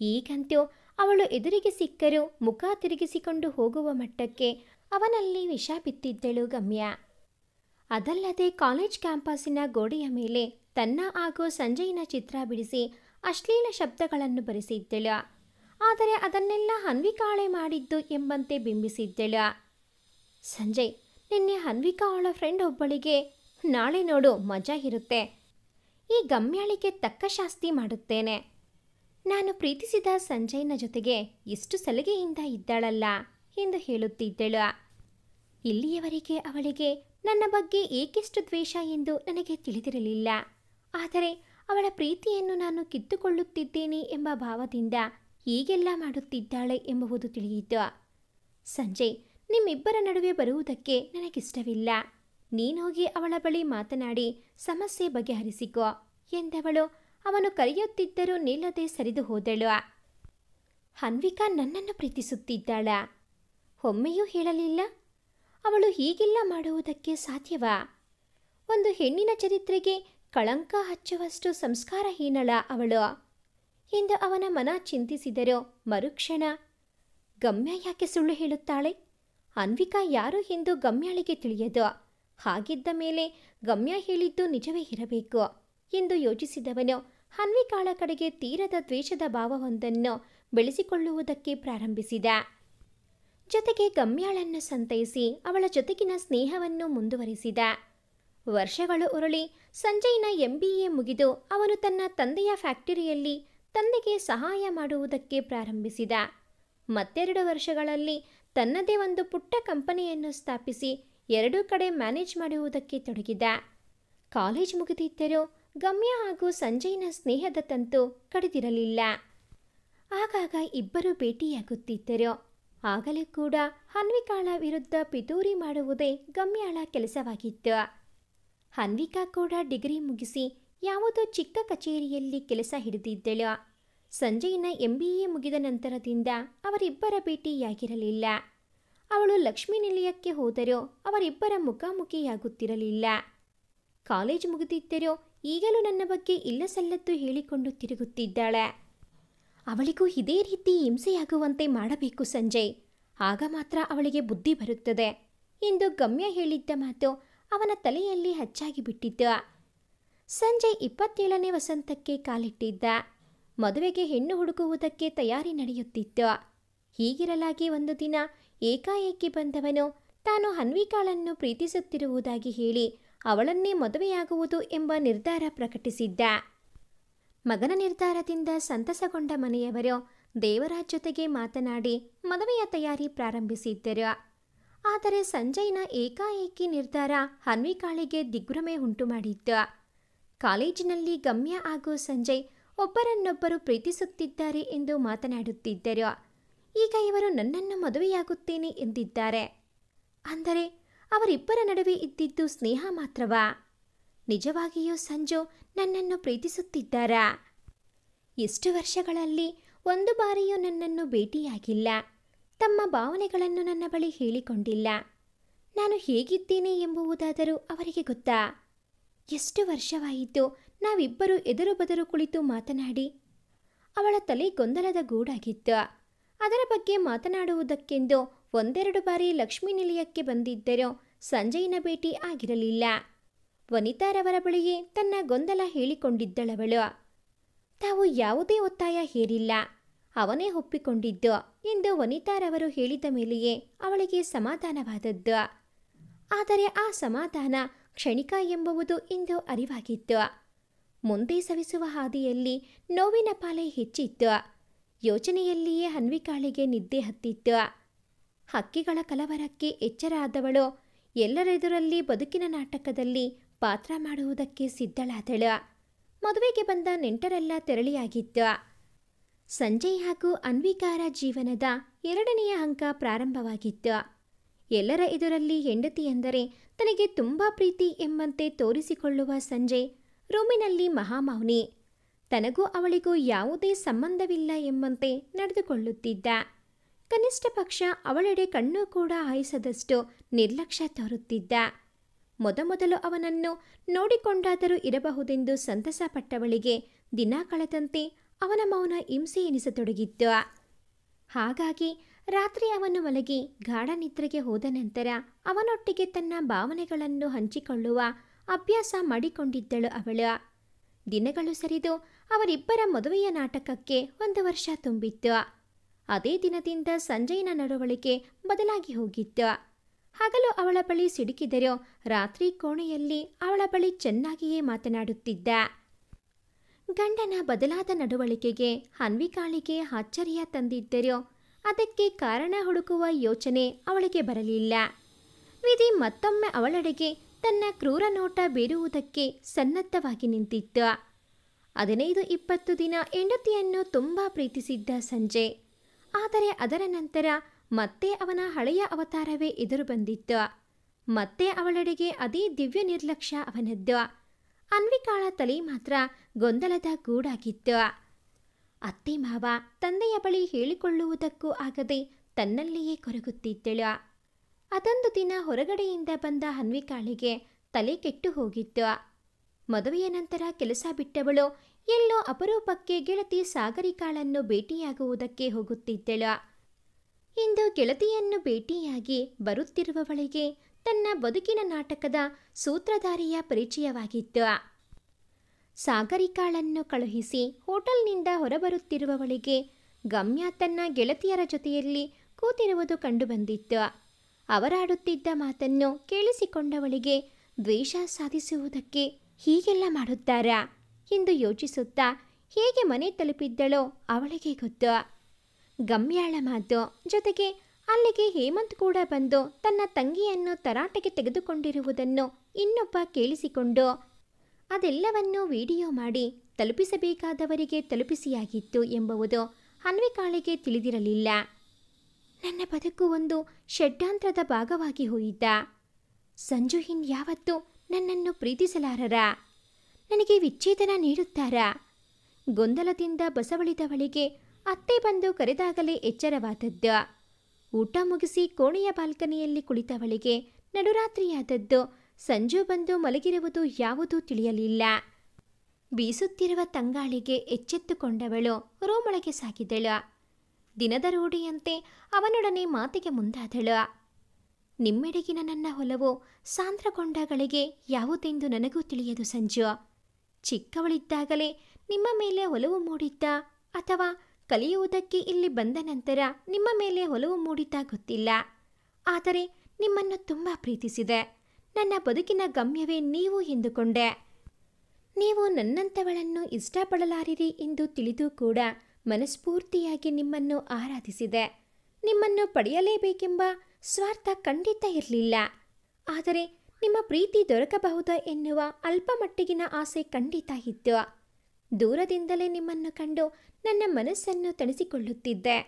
ಈಗಂತೂ ಅವಳು ಎದುರಿಗೆ ಸಿಕ್ಕರೂ ಮುಖ ತಿರುಗಿಸಿಕೊಂಡು ಹೋಗುವ ಮಟ್ಟಕ್ಕೆ ಅವನಲ್ಲಿ ವಿಷ ಬಿತ್ತಿದ್ದಳು ಗಮ್ಯ. ಅದಲ್ಲದೆ ಕಾಲೇಜ್ ಕ್ಯಾಂಪಸ್ಸಿನ ಗೋಡೆಯ ಮೇಲೆ ತನ್ನ ಹಾಗೂ ಸಂಜಯ್ನ ಚಿತ್ರ ಬಿಡಿಸಿ ಅಶ್ಲೀಲ ಶಬ್ದಗಳನ್ನು ಬರೆಸಿದ್ದಳು. ಆದರೆ ಅದನ್ನೆಲ್ಲ ಹನ್ವಿಕಾಳೆ ಮಾಡಿದ್ದು ಎಂಬಂತೆ ಬಿಂಬಿಸಿದ್ದಳು. ಸಂಜಯ್, ನಿನ್ನೆ ಹನ್ವಿಕಾ ಅವಳ ಫ್ರೆಂಡ್ ಒಬ್ಬಳಿಗೆ ನಾಳೆ ನೋಡು ಮಜಾ ಇರುತ್ತೆ, ಈ ಗಮ್ಯಾಳಿಗೆ ತಕ್ಕ ಶಾಸ್ತಿ ಮಾಡುತ್ತೇನೆ. ನಾನು ಪ್ರೀತಿಸಿದ ಸಂಜಯ್ನ ಜೊತೆಗೆ ಎಷ್ಟು ಸಲಿಗೆಯಿಂದ ಇದ್ದಾಳಲ್ಲ ಎಂದು ಹೇಳುತ್ತಿದ್ದಳು. ಇಲ್ಲಿಯವರೆಗೆ ಅವಳಿಗೆ ನನ್ನ ಬಗ್ಗೆ ಏಕೆಷ್ಟು ದ್ವೇಷ ಎಂದು ನನಗೆ ತಿಳಿದಿರಲಿಲ್ಲ. ಆದರೆ ಅವಳ ಪ್ರೀತಿಯನ್ನು ನಾನು ಕಿತ್ತುಕೊಳ್ಳುತ್ತಿದ್ದೇನೆ ಎಂಬ ಭಾವದಿಂದ ಹೀಗೆಲ್ಲ ಮಾಡುತ್ತಿದ್ದಾಳೆ ಎಂಬುದು ತಿಳಿಯಿತು. ಸಂಜಯ್, ನಿಮ್ಮಿಬ್ಬರ ನಡುವೆ ಬರುವುದಕ್ಕೆ ನನಗಿಷ್ಟವಿಲ್ಲ. ನೀನೋಗಿ ಅವಳ ಬಳಿ ಮಾತನಾಡಿ ಸಮಸ್ಯೆ ಬಗೆಹರಿಸಿಕೋ ಎಂದವಳು ಅವನು ಕರೆಯುತ್ತಿದ್ದರೂ ನಿಲ್ಲದೆ ಸರಿದು ಹೋದಳು. ಹನ್ವಿಕಾ ನನ್ನನ್ನು ಪ್ರೀತಿಸುತ್ತಿದ್ದಾಳ. ಒಮ್ಮೆಯೂ ಹೇಳಲಿಲ್ಲ. ಅವಳು ಹೀಗೆಲ್ಲ ಮಾಡುವುದಕ್ಕೆ ಸಾಧ್ಯವಾ? ಒಂದು ಹೆಣ್ಣಿನ ಚರಿತ್ರೆಗೆ ಕಳಂಕ ಹಚ್ಚುವಷ್ಟು ಸಂಸ್ಕಾರಹೀನಳ ಅವಳು ಎಂದು ಅವನ ಮನ ಚಿಂತಿಸಿದರೋ ಮರುಕ್ಷಣ ಗಮ್ಯ ಯಾಕೆ ಸುಳ್ಳು ಹೇಳುತ್ತಾಳೆ? ಅನ್ವಿಕಾ ಯಾರು ಎಂದು ಗಮ್ಯಾಳಿಗೆ ತಿಳಿಯದು. ಹಾಗಿದ್ದ ಮೇಲೆ ಗಮ್ಯ ಹೇಳಿದ್ದು ನಿಜವೇ ಇರಬೇಕು ಎಂದು ಯೋಚಿಸಿದವನು ಅನ್ವಿಕಾಳ ಕಡೆಗೆ ತೀರದ ದ್ವೇಷದ ಭಾವವೊಂದನ್ನು ಬೆಳೆಸಿಕೊಳ್ಳುವುದಕ್ಕೆ ಪ್ರಾರಂಭಿಸಿದ. ಜೊತೆಗೆ ಗಮ್ಯಾಳನ್ನು ಸಂತೈಸಿ ಅವಳ ಜೊತೆಗಿನ ಸ್ನೇಹವನ್ನು ಮುಂದುವರಿಸಿದ. ವರ್ಷಗಳು ಉರುಳಿ ಸಂಜಯ್ನ MBA ಮುಗಿದು ಅವನು ತನ್ನ ತಂದೆಯ ಫ್ಯಾಕ್ಟರಿಯಲ್ಲಿ ತಂದೆಗೆ ಸಹಾಯ ಮಾಡುವುದಕ್ಕೆ ಪ್ರಾರಂಭಿಸಿದ. ಮತ್ತೆರಡು ವರ್ಷಗಳಲ್ಲಿ ತನ್ನದೇ ಒಂದು ಪುಟ್ಟ ಕಂಪನಿಯನ್ನು ಸ್ಥಾಪಿಸಿ ಎರಡೂ ಕಡೆ ಮ್ಯಾನೇಜ್ ಮಾಡುವುದಕ್ಕೆ ತೊಡಗಿದ. ಕಾಲೇಜ್ ಮುಗಿದಿದ್ದರೂ ಗಮ್ಯ ಹಾಗೂ ಸಂಜಯ್ನ ಸ್ನೇಹದ ತಂತು ಕಡಿದಿರಲಿಲ್ಲ. ಆಗಾಗ ಇಬ್ಬರು ಭೇಟಿಯಾಗುತ್ತಿದ್ದರು. ಆಗಲೂ ಕೂಡ ಅನ್ವಿಕಾಳ ವಿರುದ್ಧ ಪಿತೂರಿ ಮಾಡುವುದೇ ಗಮ್ಯಾಳ ಕೆಲಸವಾಗಿತ್ತು. ಅನ್ವಿಕಾ ಕೂಡ ಡಿಗ್ರಿ ಮುಗಿಸಿ ಯಾವುದೋ ಚಿಕ್ಕ ಕಚೇರಿಯಲ್ಲಿ ಕೆಲಸ ಹಿಡಿದಿದ್ದಳು. ಸಂಜಯ್ನ MBA ಮುಗಿದ ನಂತರದಿಂದ ಅವರಿಬ್ಬರ ಭೇಟಿಯಾಗಿರಲಿಲ್ಲ. ಅವಳು ಲಕ್ಷ್ಮೀ ನಿಲಯಕ್ಕೆ ಹೋದರೂ ಅವರಿಬ್ಬರ ಮುಖಾಮುಖಿಯಾಗುತ್ತಿರಲಿಲ್ಲ. ಕಾಲೇಜ್ ಮುಗಿದಿದ್ದರೂ ಈಗಲೂ ನನ್ನ ಬಗ್ಗೆ ಇಲ್ಲಸಲ್ಲದ್ದು ಹೇಳಿಕೊಂಡು ತಿರುಗುತ್ತಿದ್ದಾಳೆ. ಅವಳಿಗೂ ಇದೇ ರೀತಿ ಹಿಂಸೆಯಾಗುವಂತೆ ಮಾಡಬೇಕು ಸಂಜಯ್, ಆಗ ಮಾತ್ರ ಅವಳಿಗೆ ಬುದ್ಧಿ ಬರುತ್ತದೆ ಎಂದು ಗಮ್ಯ ಹೇಳಿದ್ದ ಮಾತು ಅವನ ತಲೆಯಲ್ಲಿ ಹಚ್ಚಾಗಿ ಬಿಟ್ಟಿತ್ತು. ಸಂಜಯ್ 27ನೇ ವಸಂತಕ್ಕೆ ಕಾಲಿಟ್ಟಿದ್ದ. ಮದುವೆಗೆ ಹೆಣ್ಣು ಹುಡುಕುವುದಕ್ಕೆ ತಯಾರಿ ನಡೆಯುತ್ತಿತ್ತು. ಹೀಗಿರಲಾಗಿ ಒಂದು ದಿನ ಏಕಾಏಕಿ ಬಂದವನು ತಾನು ಅನ್ವಿಕಾಳನ್ನು ಪ್ರೀತಿಸುತ್ತಿರುವುದಾಗಿ ಹೇಳಿ ಅವಳನ್ನೇ ಮದುವೆಯಾಗುವುದು ಎಂಬ ನಿರ್ಧಾರ ಪ್ರಕಟಿಸಿದ್ದ. ಮಗನ ನಿರ್ಧಾರದಿಂದ ಸಂತಸಗೊಂಡ ಮನೆಯವರು ದೇವರಾಜ್ ಜೊತೆಗೆ ಮಾತನಾಡಿ ಮದುವೆಯ ತಯಾರಿ ಪ್ರಾರಂಭಿಸಿದ್ದರು. ಆದರೆ ಸಂಜಯ್ನ ಏಕಾಏಕಿ ನಿರ್ಧಾರ ಅನ್ವಿಕಾಳಿಗೆ ದಿಗ್ಭ್ರಮೆ ಉಂಟು ಮಾಡಿತ್ತು. ಕಾಲೇಜಿನಲ್ಲಿ ಗಮ್ಯ ಹಾಗೂ ಸಂಜಯ್ ಒಬ್ಬರನ್ನೊಬ್ಬರು ಪ್ರೀತಿಸುತ್ತಿದ್ದಾರೆ ಎಂದು ಮಾತನಾಡುತ್ತಿದ್ದರು. ಈಗ ಇವರು ನನ್ನನ್ನು ಮದುವೆಯಾಗುತ್ತೇನೆ ಎಂದಿದ್ದಾರೆ. ಅಂದರೆ ಅವರಿಬ್ಬರ ನಡುವೆ ಇದ್ದಿದ್ದು ಸ್ನೇಹ ಮಾತ್ರವಾ? ನಿಜವಾಗಿಯೂ ಸಂಜು ನನ್ನನ್ನು ಪ್ರೀತಿಸುತ್ತಿದ್ದಾರಾ? ಎಷ್ಟು ವರ್ಷಗಳಲ್ಲಿ ಒಂದು ಬಾರಿಯೂ ನನ್ನನ್ನು ಭೇಟಿಯಾಗಿಲ್ಲ. ತಮ್ಮ ಭಾವನೆಗಳನ್ನು ನನ್ನ ಬಳಿ ಹೇಳಿಕೊಂಡಿಲ್ಲ. ನಾನು ಹೇಗಿದ್ದೇನೆ ಎಂಬುವುದಾದರೂ ಅವರಿಗೆ ಗೊತ್ತಾ? ಎಷ್ಟು ವರ್ಷವಾಯಿತು ನಾವಿಬ್ಬರು ಎದುರು ಬದರು ಕುಳಿತು ಮಾತನಾಡಿ. ಅವಳ ತಲೆ ಗೊಂದಲದ ಗೂಡಾಗಿತ್ತು. ಅದರ ಬಗ್ಗೆ ಮಾತನಾಡುವುದಕ್ಕೆಂದು ಒಂದೆರಡು ಬಾರಿ ಲಕ್ಷ್ಮೀ ನಿಲಯಕ್ಕೆ ಬಂದಿದ್ದರೂ ಸಂಜಯ್ನ ಭೇಟಿ ಆಗಿರಲಿಲ್ಲ. ವನಿತಾರವರ ಬಳಿಯೇ ತನ್ನ ಗೊಂದಲ ಹೇಳಿಕೊಂಡಿದ್ದಳವಳು. ತಾವು ಯಾವುದೇ ಒತ್ತಾಯ ಹೇರಿಲ್ಲ, ಅವನೇ ಒಪ್ಪಿಕೊಂಡಿದ್ದು ಎಂದು ವನಿತಾರವರು ಹೇಳಿದ ಮೇಲೆಯೇ ಅವಳಿಗೆ ಸಮಾಧಾನವಾದದ್ದು. ಆದರೆ ಆ ಸಮಾಧಾನ ಕ್ಷಣಿಕ ಎಂಬುವುದು ಇಂದು ಅರಿವಾಗಿತ್ತು. ಮುಂದೆ ಸವಿಸುವ ಹಾದಿಯಲ್ಲಿ ನೋವಿನ ಪಾಲೆ ಹೆಚ್ಚಿತ್ತು. ಯೋಚನೆಯಲ್ಲಿಯೇ ಅನ್ವಿಕಾಳಿಗೆ ನಿದ್ದೆ ಹತ್ತಿತ್ತು. ಹಕ್ಕಿಗಳ ಕಲವರಕ್ಕೆ ಎಚ್ಚರ ಆದವಳು ಎಲ್ಲರೆದುರಲ್ಲಿ ಬದುಕಿನ ನಾಟಕದಲ್ಲಿ ಪಾತ್ರ ಮಾಡುವುದಕ್ಕೆ ಸಿದ್ಧಳಾದಳು. ಮದುವೆಗೆ ಬಂದ ನೆಂಟರೆಲ್ಲ ತೆರಳಿಯಾಗಿತ್ತು. ಸಂಜಯ್ ಹಾಗೂ ಅನ್ವಿಕಾರ ಜೀವನದ 2ನೆಯ ಅಂಕ ಪ್ರಾರಂಭವಾಗಿತ್ತು. ಎಲ್ಲರ ಎದುರಲ್ಲಿ ಹೆಂಡತಿ ಎಂದರೆ ತನಗೆ ತುಂಬ ಪ್ರೀತಿ ಎಂಬಂತೆ ತೋರಿಸಿಕೊಳ್ಳುವ ಸಂಜಯ್ ರೂಮಿನಲ್ಲಿ ಮಹಾಮೌನಿ. ತನಗೂ ಅವಳಿಗೂ ಯಾವುದೇ ಸಂಬಂಧವಿಲ್ಲ ಎಂಬಂತೆ ನಡೆದುಕೊಳ್ಳುತ್ತಿದ್ದ. ಕನಿಷ್ಠ ಪಕ್ಷ ಅವಳೆಡೆ ಕಣ್ಣು ಕೂಡ ಹಾಯಿಸದಷ್ಟು ನಿರ್ಲಕ್ಷ್ಯ ತೋರುತ್ತಿದ್ದ. ಮೊದಮೊದಲು ಅವನನ್ನು ನೋಡಿಕೊಂಡಾದರೂ ಇರಬಹುದೆಂದು ಸಂತಸ ಪಟ್ಟವಳಿಗೆ ದಿನ ಕಳೆದಂತೆ ಅವನ ಮೌನ ಹಿಂಸೆ ಎನಿಸತೊಡಗಿತ್ತು. ಹಾಗಾಗಿ ರಾತ್ರಿ ಅವನು ಮಲಗಿ ಗಾಢ ನಿದ್ರೆಗೆ ಹೋದ ನಂತರ ಅವನೊಟ್ಟಿಗೆ ತನ್ನ ಭಾವನೆಗಳನ್ನು ಹಂಚಿಕೊಳ್ಳುವ ಅಭ್ಯಾಸ ಮಾಡಿಕೊಂಡಿದ್ದಳು ಅವಳು. ದಿನಗಳು ಸರಿದು ಅವರಿಬ್ಬರ ಮದುವೆಯ ನಾಟಕಕ್ಕೆ 1 ವರ್ಷ ತುಂಬಿತ್ತು. ಅದೇ ದಿನದಿಂದ ಸಂಜಯ್ನ ನಡವಳಿಕೆ ಬದಲಾಗಿ ಹೋಗಿತ್ತು. ಹಗಲು ಅವಳ ಬಳಿ ಸಿಡುಕಿದರೂ ರಾತ್ರಿ ಕೋಣೆಯಲ್ಲಿ ಅವಳ ಬಳಿ ಚೆನ್ನಾಗಿಯೇ ಮಾತನಾಡುತ್ತಿದ್ದ. ಗಂಡನ ಬದಲಾದ ನಡವಳಿಕೆಗೆ ಅನ್ವಿಕಾಳಿಗೆ ಆಶ್ಚರ್ಯ ತಂದಿದ್ದರೂ ಅದಕ್ಕೆ ಕಾರಣ ಹುಡುಕುವ ಯೋಚನೆ ಅವಳಿಗೆ ಬರಲಿಲ್ಲ. ವಿಧಿ ಮತ್ತೊಮ್ಮೆ ಅವಳೆಡೆಗೆ ತನ್ನ ಕ್ರೂರ ನೋಟ ಬೀರುವುದಕ್ಕೆ ಸನ್ನದ್ಧವಾಗಿ ನಿಂತಿತ್ತು. 15-20 ದಿನ ಹೆಂಡತಿಯನ್ನು ತುಂಬ ಪ್ರೀತಿಸಿದ್ದ ಸಂಜಯ್. ಆದರೆ ಅದರ ನಂತರ ಮತ್ತೆ ಅವನ ಹಳೆಯ ಅವತಾರವೇ ಎದುರು ಬಂದಿತ್ತು. ಮತ್ತೆ ಅವಳೆಡೆಗೆ ಅದೇ ದಿವ್ಯ ನಿರ್ಲಕ್ಷ್ಯ ಅವನದ್ದು. ಅನ್ವಿಕಾಳ ತಲೆ ಮಾತ್ರ ಗೊಂದಲದ ಗೂಡಾಗಿತ್ತು. ಅತ್ತೆ ಮಾವ ತಂದೆಯ ಬಳಿ ಹೇಳಿಕೊಳ್ಳುವುದಕ್ಕೂ ಆಗದೆ ತನ್ನಲ್ಲಿಯೇ ಕೊರಗುತ್ತಿದ್ದಳು. ಅದೊಂದು ದಿನ ಹೊರಗಡೆಯಿಂದ ಬಂದ ಅನ್ವಿಕಾಳಿಗೆ ತಲೆ ಕೆಟ್ಟು ಹೋಗಿತ್ತು. ಮದುವೆಯ ನಂತರ ಕೆಲಸ ಬಿಟ್ಟವಳು ಎಲ್ಲೋ ಅಪರೂಪಕ್ಕೆ ಗೆಳತಿ ಸಾಗರಿಕಾಳನ್ನು ಭೇಟಿಯಾಗುವುದಕ್ಕೆ ಹೋಗುತ್ತಿದ್ದಳು. ಇಂದು ಗೆಳತಿಯನ್ನು ಭೇಟಿಯಾಗಿ ಬರುತ್ತಿರುವವಳಿಗೆ ತನ್ನ ಬದುಕಿನ ನಾಟಕದ ಸೂತ್ರಧಾರಿಯ ಪರಿಚಯವಾಗಿತ್ತು. ಸಾಗರಿಕಾಳನ್ನು ಕಳುಹಿಸಿ ಹೋಟೆಲ್ನಿಂದ ಹೊರಬರುತ್ತಿರುವವಳಿಗೆ ಗಮ್ಯ ತನ್ನ ಗೆಳತಿಯರ ಜೊತೆಯಲ್ಲಿ ಕೂತಿರುವುದು ಕಂಡುಬಂದಿತ್ತು. ಅವರಾಡುತ್ತಿದ್ದ ಮಾತನ್ನು ಕೇಳಿಸಿಕೊಂಡವಳಿಗೆ ದ್ವೇಷ ಸಾಧಿಸುವುದಕ್ಕೆ ಹೀಗೆಲ್ಲ ಮಾಡುತ್ತಾರಾ ಎಂದು ಯೋಚಿಸುತ್ತಾ ಹೇಗೆ ಮನೆ ತಲುಪಿದ್ದಳೋ ಅವಳಿಗೆ ಗೊತ್ತು. ಗಮ್ಯಾಳ ಮಾತು ಜೊತೆಗೆ ಅಲ್ಲಿಗೆ ಹೇಮಂತ್ ಕೂಡ ಬಂದು ತನ್ನ ತಂಗಿಯನ್ನು ತರಾಟೆಗೆ ತೆಗೆದುಕೊಂಡಿರುವುದನ್ನು ಇನ್ನೊಬ್ಬ ಕೇಳಿಸಿಕೊಂಡು ಅದೆಲ್ಲವನ್ನೂ ವಿಡಿಯೋ ಮಾಡಿ ತಲುಪಿಸಬೇಕಾದವರಿಗೆ ತಲುಪಿಸಿಯಾಗಿತ್ತು ಎಂಬುದು ಅನ್ವಿಕಾಳಿಗೆ ತಿಳಿದಿರಲಿಲ್ಲ. ನನ್ನ ಬದುಕು ಒಂದು ಷಡ್ಯಂತ್ರದ ಭಾಗವಾಗಿ ಹೋಯಿತ. ಸಂಜು ಯಾವತ್ತೂ ನನ್ನನ್ನು ಪ್ರೀತಿಸಲಾರರ, ನನಗೆ ವಿಚ್ಛೇದನ ನೀಡುತ್ತಾರಾ? ಗೊಂದಲದಿಂದ ಬಸವಳಿದವಳಿಗೆ ಅತ್ತೆ ಬಂದು ಕರೆದಾಗಲೇ ಎಚ್ಚರವಾದದ್ದು. ಊಟ ಮುಗಿಸಿ ಕೋಣೆಯ ಬಾಲ್ಕನಿಯಲ್ಲಿ ಕುಳಿತವಳಿಗೆ ನಡುರಾತ್ರಿಯಾದದ್ದು. ಸಂಜು ಬಂದು ಮಲಗಿರುವುದು ಯಾವುದೂ ತಿಳಿಯಲಿಲ್ಲ. ಬೀಸುತ್ತಿರುವ ತಂಗಾಳಿಗೆ ಎಚ್ಚೆತ್ತುಕೊಂಡವಳು ರೂಮೊಳಗೆ ಸಾಗಿದಳು. ದಿನದ ರೂಢಿಯಂತೆ ಅವನೊಡನೆ ಮಾತಿಗೆ ಮುಂದಾದಳು. ನಿಮ್ಮೆಡೆಗಿನ ನನ್ನ ಒಲವು ಸಾಂದ್ರಗೊಂಡಗಳಿಗೆ ಯಾವುದೆಂದು ನನಗೂ ತಿಳಿಯದು ಸಂಜು. ಚಿಕ್ಕವಳಿದ್ದಾಗಲೇ ನಿಮ್ಮ ಮೇಲೆ ಒಲವು ಮೂಡಿದ್ದ ಅಥವಾ ಕಲಿಯುವುದಕ್ಕೆ ಇಲ್ಲಿ ಬಂದ ನಂತರ ನಿಮ್ಮ ಮೇಲೆ ಒಲವು ಮೂಡಿದ್ದ ಗೊತ್ತಿಲ್ಲ. ಆದರೆ ನಿಮ್ಮನ್ನು ತುಂಬ ಪ್ರೀತಿಸಿದೆ. ನನ್ನ ಬದುಕಿನ ಗಮ್ಯವೇ ನೀವು ಎಂದುಕೊಂಡೆ. ನೀವು ನನ್ನಂಥವಳನ್ನು ಇಷ್ಟಪಡಲಾರಿರಿ ಎಂದು ತಿಳಿದು ಕೂಡ ಮನಸ್ಫೂರ್ತಿಯಾಗಿ ನಿಮ್ಮನ್ನು ಆರಾಧಿಸಿದೆ. ನಿಮ್ಮನ್ನು ಪಡೆಯಲೇಬೇಕೆಂಬ ಸ್ವಾರ್ಥ ಖಂಡಿತ ಇರಲಿಲ್ಲ. ಆದರೆ ನಿಮ್ಮ ಪ್ರೀತಿ ದೊರಕಬಹುದಾ ಎನ್ನುವ ಅಲ್ಪಮಟ್ಟಿಗಿನ ಆಸೆ ಖಂಡಿತ ಇತ್ತು. ದೂರದಿಂದಲೇ ನಿಮ್ಮನ್ನು ಕಂಡು ನನ್ನ ಮನಸ್ಸನ್ನು ತಣಿಸಿಕೊಳ್ಳುತ್ತಿದ್ದೆ.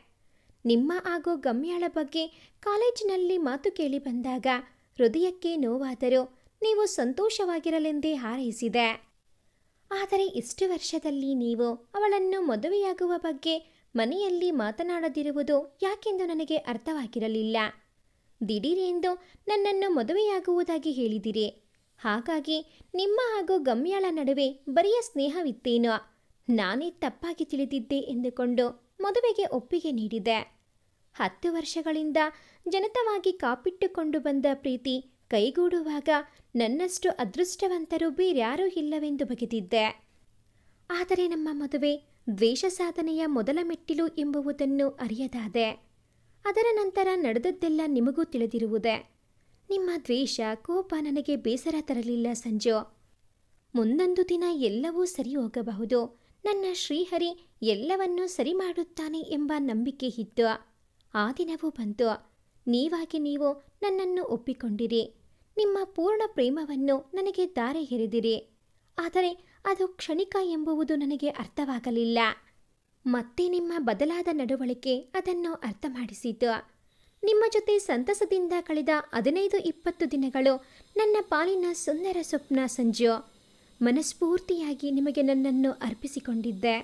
ನಿಮ್ಮ ಹಾಗೂ ಗಮ್ಯಾಳ ಬಗ್ಗೆ ಕಾಲೇಜಿನಲ್ಲಿ ಮಾತು ಕೇಳಿ ಬಂದಾಗ ಹೃದಯಕ್ಕೆ ನೋವಾದರೂ ನೀವು ಸಂತೋಷವಾಗಿರಲೆಂದೇ ಹಾರೈಸಿದೆ. ಆದರೆ ಇಷ್ಟು ವರ್ಷದಲ್ಲಿ ನೀವು ಅವಳನ್ನು ಮದುವೆಯಾಗುವ ಬಗ್ಗೆ ಮನೆಯಲ್ಲಿ ಮಾತನಾಡದಿರುವುದು ಯಾಕೆಂದು ನನಗೆ ಅರ್ಥವಾಗಿರಲಿಲ್ಲ. ದಿಢೀರೆಂದು ನನ್ನನ್ನು ಮದುವೆಯಾಗುವುದಾಗಿ ಹೇಳಿದಿರಿ. ಹಾಗಾಗಿ ನಿಮ್ಮ ಹಾಗೂ ಗಮ್ಯಾಳ ನಡುವೆ ಬರಿಯ ಸ್ನೇಹವಿತ್ತೇನೋ, ನಾನೇ ತಪ್ಪಾಗಿ ತಿಳಿದಿದ್ದೆ ಎಂದುಕೊಂಡು ಮದುವೆಗೆ ಒಪ್ಪಿಗೆ ನೀಡಿದೆ. 10 ವರ್ಷಗಳಿಂದ ಜನತವಾಗಿ ಕಾಪಿಟ್ಟುಕೊಂಡು ಬಂದ ಪ್ರೀತಿ ಕೈಗೂಡುವಾಗ ನನ್ನಷ್ಟು ಅದೃಷ್ಟವಂತರು ಬೇರ್ಯಾರೂ ಇಲ್ಲವೆಂದು ಬಗೆದಿದ್ದೆ. ಆದರೆ ನಮ್ಮ ಮದುವೆ ದ್ವೇಷ ಸಾಧನೆಯ ಮೊದಲ ಮೆಟ್ಟಿಲು ಎಂಬುವುದನ್ನು ಅರಿಯದಾದೆ. ಅದರ ನಂತರ ನಡೆದದ್ದೆಲ್ಲ ನಿಮಗೂ ತಿಳಿದಿರುವುದೇ. ನಿಮ್ಮ ದ್ವೇಷ ಕೋಪ ನನಗೆ ಬೇಸರ ತರಲಿಲ್ಲ ಸಂಜು. ಮುಂದೊಂದು ದಿನ ಎಲ್ಲವೂ ಸರಿ ಹೋಗಬಹುದು. ನನ್ನ ಶ್ರೀಹರಿ ಎಲ್ಲವನ್ನೂ ಸರಿ ಮಾಡುತ್ತಾನೆ ಎಂಬ ನಂಬಿಕೆ ಇತ್ತು. ಆ ದಿನವೂ ಬಂತು. ನೀವಾಗಿ ನೀವು ನನ್ನನ್ನು ಒಪ್ಪಿಕೊಂಡಿರಿ. ನಿಮ್ಮ ಪೂರ್ಣ ಪ್ರೇಮವನ್ನು ನನಗೆ ದಾರೆ ಎರೆದಿರಿ. ಆದರೆ ಅದು ಕ್ಷಣಿಕ ಎಂಬುವುದು ನನಗೆ ಅರ್ಥವಾಗಲಿಲ್ಲ. ಮತ್ತೆ ನಿಮ್ಮ ಬದಲಾದ ನಡವಳಿಕೆ ಅದನ್ನು ಅರ್ಥ ಮಾಡಿಸಿತು. ನಿಮ್ಮ ಜೊತೆ ಸಂತಸದಿಂದ ಕಳೆದ 15-20 ದಿನಗಳು ನನ್ನ ಪಾಲಿನ ಸುಂದರ ಸ್ವಪ್ನ ಸಂಜು. ಮನಸ್ಫೂರ್ತಿಯಾಗಿ ನಿಮಗೆ ನನ್ನನ್ನು ಅರ್ಪಿಸಿಕೊಂಡಿದ್ದೆ.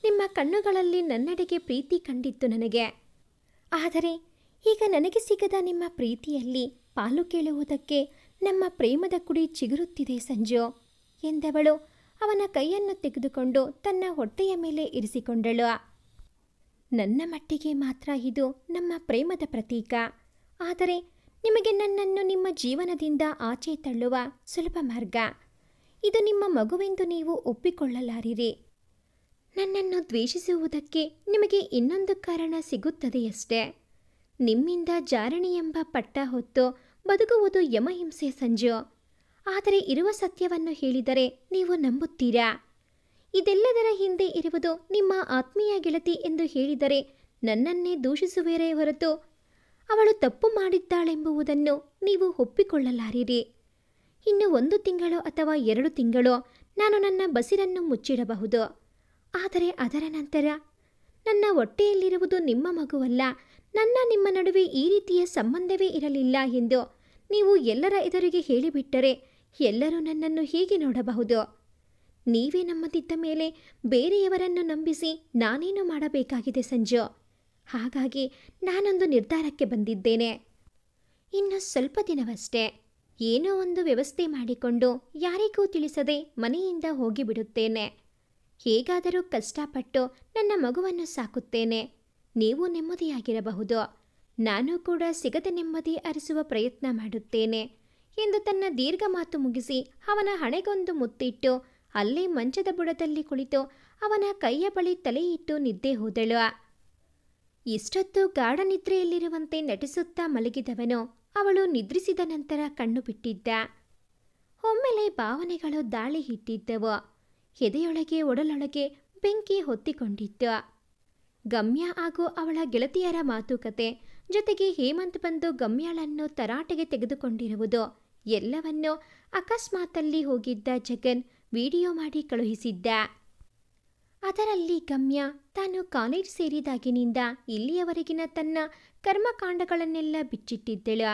ನಿಮ್ಮ ಕಣ್ಣುಗಳಲ್ಲಿ ನನ್ನೆಡೆಗೆ ಪ್ರೀತಿ ಕಂಡಿತ್ತು ನನಗೆ. ಆದರೆ ಈಗ ನನಗೆ ಸಿಗದ ನಿಮ್ಮ ಪ್ರೀತಿಯಲ್ಲಿ ಪಾಲು ಕೇಳುವುದಕ್ಕೆ ನಮ್ಮ ಪ್ರೇಮದ ಕುಡಿ ಚಿಗುರುತ್ತಿದೆ ಸಂಜು ಎಂದವಳು ಅವನ ಕೈಯನ್ನು ತೆಗೆದುಕೊಂಡು ತನ್ನ ಹೊಟ್ಟೆಯ ಮೇಲೆ ಇರಿಸಿಕೊಂಡಳು. ನನ್ನ ಮಟ್ಟಿಗೆ ಮಾತ್ರ ಇದು ನಮ್ಮ ಪ್ರೇಮದ ಪ್ರತೀಕ. ಆದರೆ ನಿಮಗೆ ನನ್ನನ್ನು ನಿಮ್ಮ ಜೀವನದಿಂದ ಆಚೆ ತಳ್ಳುವ ಸುಲಭ ಮಾರ್ಗ. ಇದು ನಿಮ್ಮ ಮಗುವೆಂದು ನೀವು ಒಪ್ಪಿಕೊಳ್ಳಲಾರಿರಿ. ನನ್ನನ್ನು ದ್ವೇಷಿಸುವುದಕ್ಕೆ ನಿಮಗೆ ಇನ್ನೊಂದು ಕಾರಣ ಸಿಗುತ್ತದೆಯಷ್ಟೇ. ನಿಮ್ಮಿಂದ ಜಾರಣಿ ಎಂಬ ಪಟ್ಟ ಹೊತ್ತು ಬದುಕುವುದು ಯಮಹಿಂಸೆ ಸಂಜು. ಆದರೆ ಇರುವ ಸತ್ಯವನ್ನು ಹೇಳಿದರೆ ನೀವು ನಂಬುತ್ತೀರಾ? ಇದೆಲ್ಲದರ ಹಿಂದೆ ಇರುವುದು ನಿಮ್ಮ ಆತ್ಮೀಯ ಗೆಳತಿ ಎಂದು ಹೇಳಿದರೆ ನನ್ನನ್ನೇ ದೂಷಿಸುವಿರೇ ಹೊರತು ಅವಳು ತಪ್ಪು ಮಾಡಿದ್ದಾಳೆಂಬುದನ್ನು ನೀವು ಒಪ್ಪಿಕೊಳ್ಳಲಾರಿರಿ. ಇನ್ನು 1 ತಿಂಗಳು ಅಥವಾ 2 ತಿಂಗಳು ನಾನು ನನ್ನ ಬಸಿರನ್ನು ಮುಚ್ಚಿಡಬಹುದು. ಆದರೆ ಅದರ ನಂತರ ನನ್ನ ಹೊಟ್ಟೆಯಲ್ಲಿರುವುದು ನಿಮ್ಮ ಮಗುವಲ್ಲ, ನಿಮ್ಮ ನಡುವೆ ಈ ರೀತಿಯ ಸಂಬಂಧವೇ ಇರಲಿಲ್ಲ ಎಂದು ನೀವು ಎಲ್ಲರ ಎದುರಿಗೆ ಹೇಳಿಬಿಟ್ಟರೆ ಎಲ್ಲರೂ ನನ್ನನ್ನು ಹೀಗೆ ನೋಡಬಹುದು. ನೀವೇ ನಮ್ಮದಿದ್ದ ಮೇಲೆ ಬೇರೆಯವರನ್ನು ನಂಬಿಸಿ ನಾನೇನು ಮಾಡಬೇಕಾಗಿದೆ ಸಂಜು? ಹಾಗಾಗಿ ನಾನೊಂದು ನಿರ್ಧಾರಕ್ಕೆ ಬಂದಿದ್ದೇನೆ. ಇನ್ನು ಸ್ವಲ್ಪ ದಿನವಷ್ಟೇ. ಏನೋ ಒಂದು ವ್ಯವಸ್ಥೆ ಮಾಡಿಕೊಂಡು ಯಾರಿಗೂ ತಿಳಿಸದೆ ಮನೆಯಿಂದ ಹೋಗಿಬಿಡುತ್ತೇನೆ. ಹೇಗಾದರೂ ಕಷ್ಟಪಟ್ಟು ನನ್ನ ಮಗುವನ್ನು ಸಾಕುತ್ತೇನೆ. ನೀವು ನೆಮ್ಮದಿಯಾಗಿರಬಹುದು. ನಾನು ಕೂಡ ಸಿಗದ ನೆಮ್ಮದಿ ಅರಿಸುವ ಪ್ರಯತ್ನ ಮಾಡುತ್ತೇನೆ ಎಂದು ತನ್ನ ದೀರ್ಘ ಮಾತು ಮುಗಿಸಿ ಅವನ ಹಣೆಗೊಂದು ಮುತ್ತಿಟ್ಟು ಅಲ್ಲೇ ಮಂಚದ ಬುಡದಲ್ಲಿ ಕುಳಿತು ಅವನ ಕೈಯ ಬಳಿ ತಲೆ ಇಟ್ಟು ನಿದ್ದೆ ಹೋದಳು. ಇಷ್ಟೊತ್ತು ಗಾಢ ನಿದ್ರೆಯಲ್ಲಿರುವಂತೆ ನಟಿಸುತ್ತಾ ಮಲಗಿದವನು ಅವಳು ನಿದ್ರಿಸಿದ ನಂತರ ಕಣ್ಣು ಬಿಟ್ಟಿದ್ದ. ಒಮ್ಮೆಲೆ ಭಾವನೆಗಳು ದಾಳಿ ಹಿಟ್ಟಿದ್ದವು. ಎದೆಯೊಳಗೆ ಒಡಲೊಳಗೆ ಬೆಂಕಿ ಹೊತ್ತಿಕೊಂಡಿತ್ತು. ಗಮ್ಯ ಹಾಗೂ ಅವಳ ಗೆಳತಿಯರ ಮಾತುಕತೆ ಜೊತೆಗೆ ಹೇಮಂತ್ ಬಂದು ಗಮ್ಯಾಳನ್ನು ತರಾಟೆಗೆ ತೆಗೆದುಕೊಂಡಿರುವುದು ಎಲ್ಲವನ್ನೂ ಅಕಸ್ಮಾತಲ್ಲಿ ಹೋಗಿದ್ದ ಜಗನ್ ವಿಡಿಯೋ ಮಾಡಿ ಕಳುಹಿಸಿದ್ದ. ಅದರಲ್ಲಿ ಗಮ್ಯ ತಾನು ಕಾಲೇಜ್ ಸೇರಿದಾಗಿನಿಂದ ಇಲ್ಲಿಯವರೆಗಿನ ತನ್ನ ಕರ್ಮಕಾಂಡಗಳನ್ನೆಲ್ಲ ಬಿಚ್ಚಿಟ್ಟಿದ್ದಳು.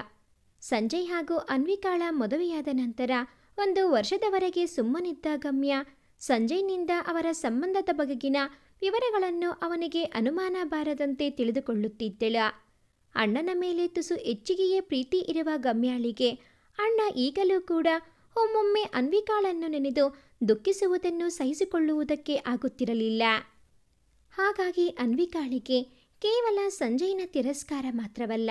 ಸಂಜಯ್ ಹಾಗೂ ಅನ್ವಿಕಾಳ ಮದುವೆಯಾದ ನಂತರ 1 ವರ್ಷದವರೆಗೆ ಸುಮ್ಮನಿದ್ದ ಗಮ್ಯ ಸಂಜಯ್ನಿಂದ ಅವರ ಸಂಬಂಧದ ಬಗೆಗಿನ ವಿವರಗಳನ್ನು ಅವನಿಗೆ ಅನುಮಾನ ಬಾರದಂತೆ ತಿಳಿದುಕೊಳ್ಳುತ್ತಿದ್ದಳು. ಅಣ್ಣನ ಮೇಲೆ ತುಸು ಹೆಚ್ಚಿಗೆಯೇ ಪ್ರೀತಿ ಇರುವ ಗಮ್ಯಾಳಿಗೆ ಅಣ್ಣ ಈಗಲೂ ಕೂಡ ಒಮ್ಮೊಮ್ಮೆ ಅನ್ವಿಕಾಳನ್ನು ನೆನೆದು ದುಃಖಿಸುವುದನ್ನು ಸಹಿಸಿಕೊಳ್ಳುವುದಕ್ಕೆ ಆಗುತ್ತಿರಲಿಲ್ಲ. ಹಾಗಾಗಿ ಅನ್ವಿಕಾಳಿಗೆ ಕೇವಲ ಸಂಜಯ್ನ ತಿರಸ್ಕಾರ ಮಾತ್ರವಲ್ಲ,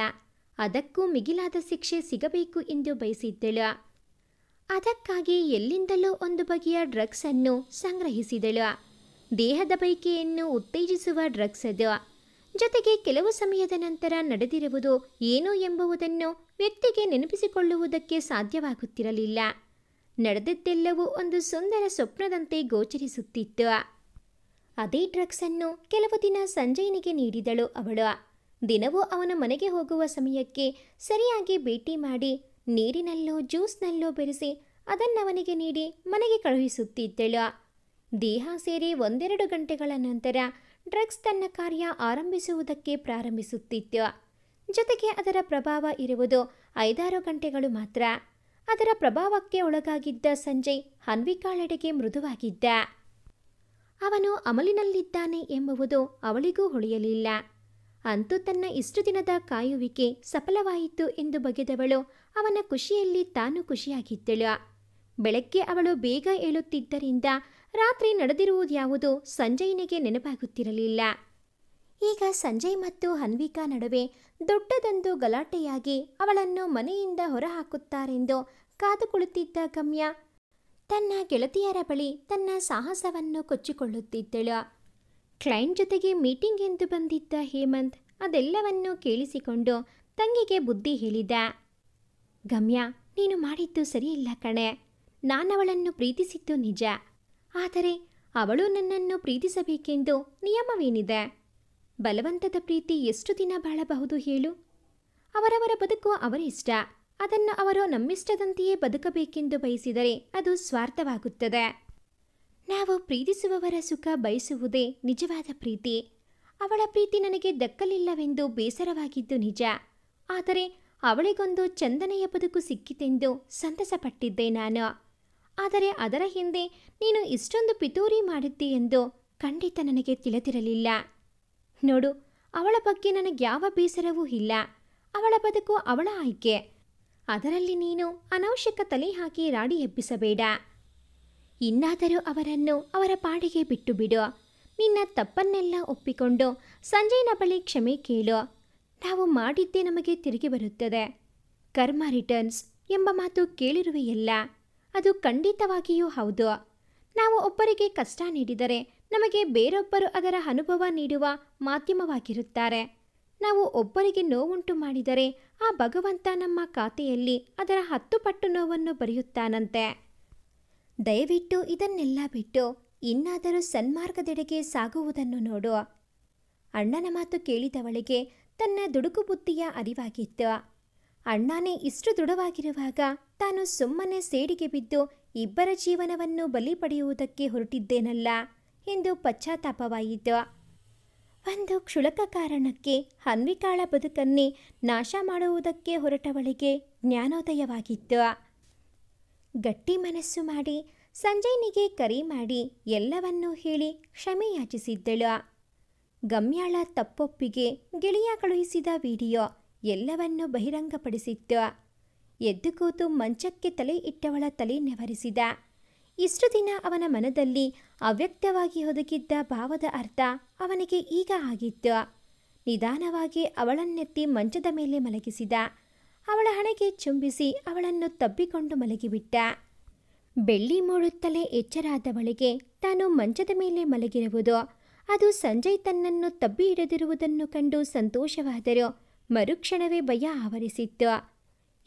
ಅದಕ್ಕೂ ಮಿಗಿಲಾದ ಶಿಕ್ಷೆ ಸಿಗಬೇಕು ಎಂದು ಬಯಸಿದ್ದಳು. ಅದಕ್ಕಾಗಿ ಎಲ್ಲಿಂದಲೂ ಒಂದು ಬಗೆಯ ಡ್ರಗ್ಸ್ ಅನ್ನು ಸಂಗ್ರಹಿಸಿದಳು. ದೇಹದ ಬಯಕೆಯನ್ನು ಉತ್ತೇಜಿಸುವ ಡ್ರಗ್ಸ್ ಅದು. ಜೊತೆಗೆ ಕೆಲವು ಸಮಯದ ನಂತರ ನಡೆದಿರುವುದು ಏನು ಎಂಬುದನ್ನು ವ್ಯಕ್ತಿಗೆ ನೆನಪಿಸಿಕೊಳ್ಳುವುದಕ್ಕೆ ಸಾಧ್ಯವಾಗುತ್ತಿರಲಿಲ್ಲ. ನಡೆದದ್ದೆಲ್ಲವೂ ಒಂದು ಸುಂದರ ಸ್ವಪ್ನದಂತೆ ಗೋಚರಿಸುತ್ತಿತ್ತು. ಅದೇ ಡ್ರಗ್ಸ್ ಅನ್ನು ಕೆಲವು ದಿನ ಸಂಜಯ್ನಿಗೆ ನೀಡಿದಳು ಅವಳು. ದಿನವೂ ಅವನ ಮನೆಗೆ ಹೋಗುವ ಸಮಯಕ್ಕೆ ಸರಿಯಾಗಿ ಭೇಟಿ ಮಾಡಿ ನೀರಿನಲ್ಲೋ ಜ್ಯೂಸ್ನಲ್ಲೋ ಬೆರೆಸಿ ಅದನ್ನವನಿಗೆ ನೀಡಿ ಮನೆಗೆ ಕಳುಹಿಸುತ್ತಿದ್ದಳು. ದೇಹ ಸೇರಿ 1-2 ಗಂಟೆಗಳ ನಂತರ ಡ್ರಗ್ಸ್ ತನ್ನ ಕಾರ್ಯ ಆರಂಭಿಸುವುದಕ್ಕೆ ಪ್ರಾರಂಭಿಸುತ್ತಿತ್ತು. ಜೊತೆಗೆ ಅದರ ಪ್ರಭಾವ ಇರುವುದು 5-6 ಗಂಟೆಗಳು ಮಾತ್ರ. ಅದರ ಪ್ರಭಾವಕ್ಕೆ ಒಳಗಾಗಿದ್ದ ಸಂಜಯ್ ಅನ್ವಿಕಾಳೆಡೆಗೆ ಮೃದುವಾಗಿದ್ದ. ಅವನು ಅಮಲಿನಲ್ಲಿದ್ದಾನೆ ಎಂಬುದು ಅವಳಿಗೂ ಹೊಳೆಯಲಿಲ್ಲ. ಅಂತೂ ತನ್ನ ಇಷ್ಟು ದಿನದ ಕಾಯುವಿಕೆ ಸಫಲವಾಯಿತು ಎಂದು ಬಗೆದವಳು ಅವನ ಖುಷಿಯಲ್ಲಿ ತಾನು ಖುಷಿಯಾಗಿದ್ದಳು. ಬೆಳಗ್ಗೆ ಅವಳು ಬೇಗ ಏಳುತ್ತಿದ್ದರಿಂದ ರಾತ್ರಿ ನಡೆದಿರುವುದ್ಯಾವುದು ಸಂಜಯ್ನಿಗೆ ನೆನಪಾಗುತ್ತಿರಲಿಲ್ಲ. ಈಗ ಸಂಜಯ್ ಮತ್ತು ಅನ್ವಿಕಾ ನಡುವೆ ದೊಡ್ಡದೊಂದು ಗಲಾಟೆಯಾಗಿ ಅವಳನ್ನು ಮನೆಯಿಂದ ಹೊರಹಾಕುತ್ತಾರೆಂದು ಕಾದು ಕುಳಿತಿದ್ದ ಗಮ್ಯ ತನ್ನ ಗೆಳತಿಯರ ಬಳಿ ತನ್ನ ಸಾಹಸವನ್ನು ಕೊಚ್ಚಿಕೊಳ್ಳುತ್ತಿದ್ದಳು. ಕ್ಲೈಂಟ್ ಜೊತೆಗೆ ಮೀಟಿಂಗ್ ಎಂದು ಬಂದಿದ್ದ ಹೇಮಂತ್ ಅದೆಲ್ಲವನ್ನೂ ಕೇಳಿಸಿಕೊಂಡು ತಂಗಿಗೆ ಬುದ್ಧಿ ಹೇಳಿದ. ಗಮ್ಯ, ನೀನು ಮಾಡಿದ್ದು ಸರಿಯಿಲ್ಲ ಕಣೆ. ನಾನವಳನ್ನು ಪ್ರೀತಿಸಿದ್ದು ನಿಜ. ಆದರೆ ಅವಳು ನನ್ನನ್ನು ಪ್ರೀತಿಸಬೇಕೆಂದು ನಿಯಮವೇನಿದೆ? ಬಲವಂತದ ಪ್ರೀತಿ ಎಷ್ಟು ದಿನ ಬಾಳಬಹುದು ಹೇಳು? ಅವರವರ ಬದುಕು ಅವರಿಷ್ಟ. ಅದನ್ನು ಅವರು ನಮ್ಮಿಷ್ಟದಂತೆಯೇ ಬದುಕಬೇಕೆಂದು ಬಯಸಿದರೆ ಅದು ಸ್ವಾರ್ಥವಾಗುತ್ತದೆ. ನಾವು ಪ್ರೀತಿಸುವವರ ಸುಖ ಬಯಸುವುದೇ ನಿಜವಾದ ಪ್ರೀತಿ. ಅವಳ ಪ್ರೀತಿ ನನಗೆ ದಕ್ಕಲಿಲ್ಲವೆಂದು ಬೇಸರವಾಗಿದ್ದು ನಿಜ. ಆದರೆ ಅವಳಿಗೊಂದು ಚಂದನೆಯ ಬದುಕು ಸಿಕ್ಕಿತೆಂದು ಸಂತಸಪಟ್ಟಿದ್ದೆ ನಾನು. ಆದರೆ ಅದರ ಹಿಂದೆ ನೀನು ಇಷ್ಟೊಂದು ಪಿತೂರಿ ಮಾಡಿದ್ದೀಯೆಂದು ಖಂಡಿತ ನನಗೆ ತಿಳಿದಿರಲಿಲ್ಲ. ನೋಡು, ಅವಳ ಬಗ್ಗೆ ನನಗ್ಯಾವ ಬೇಸರವೂ ಇಲ್ಲ. ಅವಳ ಬದುಕು ಅವಳ ಆಯ್ಕೆ. ಅದರಲ್ಲಿ ನೀನು ಅನವಶ್ಯಕ ತಲೆ ಹಾಕಿ ರಾಡಿ ಎಬ್ಬಿಸಬೇಡ. ಇನ್ನಾದರೂ ಅವರನ್ನು ಅವರ ಪಾಡಿಗೆ ಬಿಟ್ಟು ಬಿಡು. ನಿನ್ನ ತಪ್ಪನ್ನೆಲ್ಲ ಒಪ್ಪಿಕೊಂಡು ಸಂಜಯ್ನ ಬಳಿ ಕ್ಷಮೆ ಕೇಳು. ನಾವು ಮಾಡಿದ್ದೇ ನಮಗೆ ತಿರುಗಿ ಬರುತ್ತದೆ. ಕರ್ಮ ರಿಟರ್ನ್ಸ್ ಎಂಬ ಮಾತು ಕೇಳಿರುವೆಯಲ್ಲ, ಅದು ಖಂಡಿತವಾಗಿಯೂ ಹೌದು. ನಾವು ಒಬ್ಬರಿಗೆ ಕಷ್ಟ ನೀಡಿದರೆ ನಮಗೆ ಬೇರೊಬ್ಬರು ಅದರ ಅನುಭವ ನೀಡುವ ಮಾಧ್ಯಮವಾಗಿರುತ್ತಾರೆ. ನಾವು ಒಬ್ಬರಿಗೆ ನೋವುಂಟು ಮಾಡಿದರೆ ಆ ಭಗವಂತ ನಮ್ಮ ಖಾತೆಯಲ್ಲಿ ಅದರ 10 ಪಟ್ಟು ನೋವನ್ನು ಬರೆಯುತ್ತಾನಂತೆ. ದಯವಿಟ್ಟು ಇದನ್ನೆಲ್ಲ ಬಿಟ್ಟು ಇನ್ನಾದರೂ ಸನ್ಮಾರ್ಗದೆಡೆಗೆ ಸಾಗುವುದನ್ನು ನೋಡು. ಅಣ್ಣನ ಮಾತು ಕೇಳಿದವಳಿಗೆ ತನ್ನ ದುಡುಕು ಬುದ್ಧಿಯ ಅರಿವಾಗಿತ್ತು. ಅಣ್ಣನೇ ಇಷ್ಟು ದೃಢವಾಗಿರುವಾಗ ತಾನು ಸುಮ್ಮನೆ ಸೇಡಿಗೆ ಬಿದ್ದು ಇಬ್ಬರ ಜೀವನವನ್ನು ಬಲಿ ಪಡೆಯುವುದಕ್ಕೆ ಹೊರಟಿದ್ದೇನಲ್ಲ ಎಂದು ಪಶ್ಚಾತ್ತಾಪವಾಯಿತು. ಒಂದು ಕ್ಷುಲಕ ಕಾರಣಕ್ಕೆ ಅನ್ವಿಕಾಳ ಬದುಕನ್ನೇ ನಾಶ ಮಾಡುವುದಕ್ಕೆ ಹೊರಟವಳಿಗೆ ಜ್ಞಾನೋದಯವಾಗಿತ್ತು. ಗಟ್ಟಿ ಮನಸ್ಸು ಮಾಡಿ ಸಂಜಯ್ನಿಗೆ ಕರೆ ಮಾಡಿ ಎಲ್ಲವನ್ನೂ ಹೇಳಿ ಕ್ಷಮೆ ಯಾಚಿಸಿದ್ದಳು. ಗಮ್ಯಾಳ ತಪ್ಪೊಪ್ಪಿಗೆ ಗೆಳೆಯ ಕಳುಹಿಸಿದ ವಿಡಿಯೋ ಎಲ್ಲವನ್ನೂ ಬಹಿರಂಗಪಡಿಸಿತ್ತು. ಎದ್ದು ಕೂತು ಮಂಚಕ್ಕೆ ತಲೆ ಇಟ್ಟವಳ ತಲೆ ನೆವರಿಸಿದ. ಇಷ್ಟು ದಿನ ಅವನ ಮನದಲ್ಲಿ ಅವ್ಯಕ್ತವಾಗಿ ಒದಗಿದ್ದ ಭಾವದ ಅರ್ಥ ಅವನಿಗೆ ಈಗ ಆಗಿತ್ತು. ನಿಧಾನವಾಗಿ ಅವಳನ್ನೆತ್ತಿ ಮಂಚದ ಮೇಲೆ ಮಲಗಿಸಿದ. ಅವಳ ಹಣೆಗೆ ಚುಂಬಿಸಿ ಅವಳನ್ನು ತಬ್ಬಿಕೊಂಡು ಮಲಗಿಬಿಟ್ಟ. ಬೆಳ್ಳಿ ಮೂಡುತ್ತಲೇ ಎಚ್ಚರಾದವಳಿಗೆ ತಾನು ಮಂಚದ ಮೇಲೆ ಮಲಗಿರುವುದು, ಅದು ಸಂಜಯ್ ತನ್ನನ್ನು ತಬ್ಬಿ ಹಿಡಿದಿರುವುದನ್ನು ಕಂಡು ಸಂತೋಷವಾದರೂ ಮರುಕ್ಷಣವೇ ಭಯ ಆವರಿಸಿತ್ತು.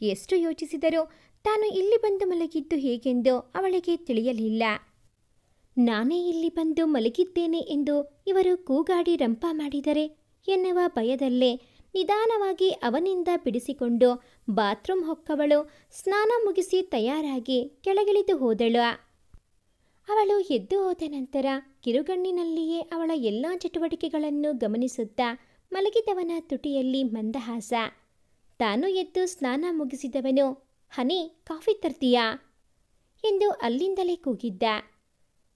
ಎಷ್ಟು ಯೋಚಿಸಿದರೂ ತಾನು ಇಲ್ಲಿ ಬಂದು ಮಲಗಿದ್ದು ಹೇಗೆಂದು ಅವಳಿಗೆ ತಿಳಿಯಲಿಲ್ಲ. ನಾನೇ ಇಲ್ಲಿ ಬಂದು ಮಲಗಿದ್ದೇನೆ ಎಂದು ಇವರು ಕೂಗಾಡಿ ರಂಪ ಮಾಡಿದರೆ ಎನ್ನುವ ಭಯದಲ್ಲೇ ನಿಧಾನವಾಗಿ ಅವನಿಂದ ಬಿಡಿಸಿಕೊಂಡು ಬಾತ್ರೂಮ್ ಹೊಕ್ಕವಳು ಸ್ನಾನ ಮುಗಿಸಿ ತಯಾರಾಗಿ ಕೆಳಗಿಳಿದು ಹೋದಳು. ಅವಳು ಎದ್ದು ಹೋದ ನಂತರ ಕಿರುಗಣ್ಣಿನಲ್ಲಿಯೇ ಅವಳ ಎಲ್ಲ ಚಟುವಟಿಕೆಗಳನ್ನು ಗಮನಿಸುತ್ತಾ ಮಲಗಿದವನ ತುಟಿಯಲ್ಲಿ ಮಂದಹಾಸ. ತಾನು ಎದ್ದು ಸ್ನಾನ ಮುಗಿಸಿದವನು, ಹನಿ, ಕಾಫಿ ತರ್ತೀಯಾ ಎಂದು ಅಲ್ಲಿಂದಲೇ ಕೂಗಿದ್ದ.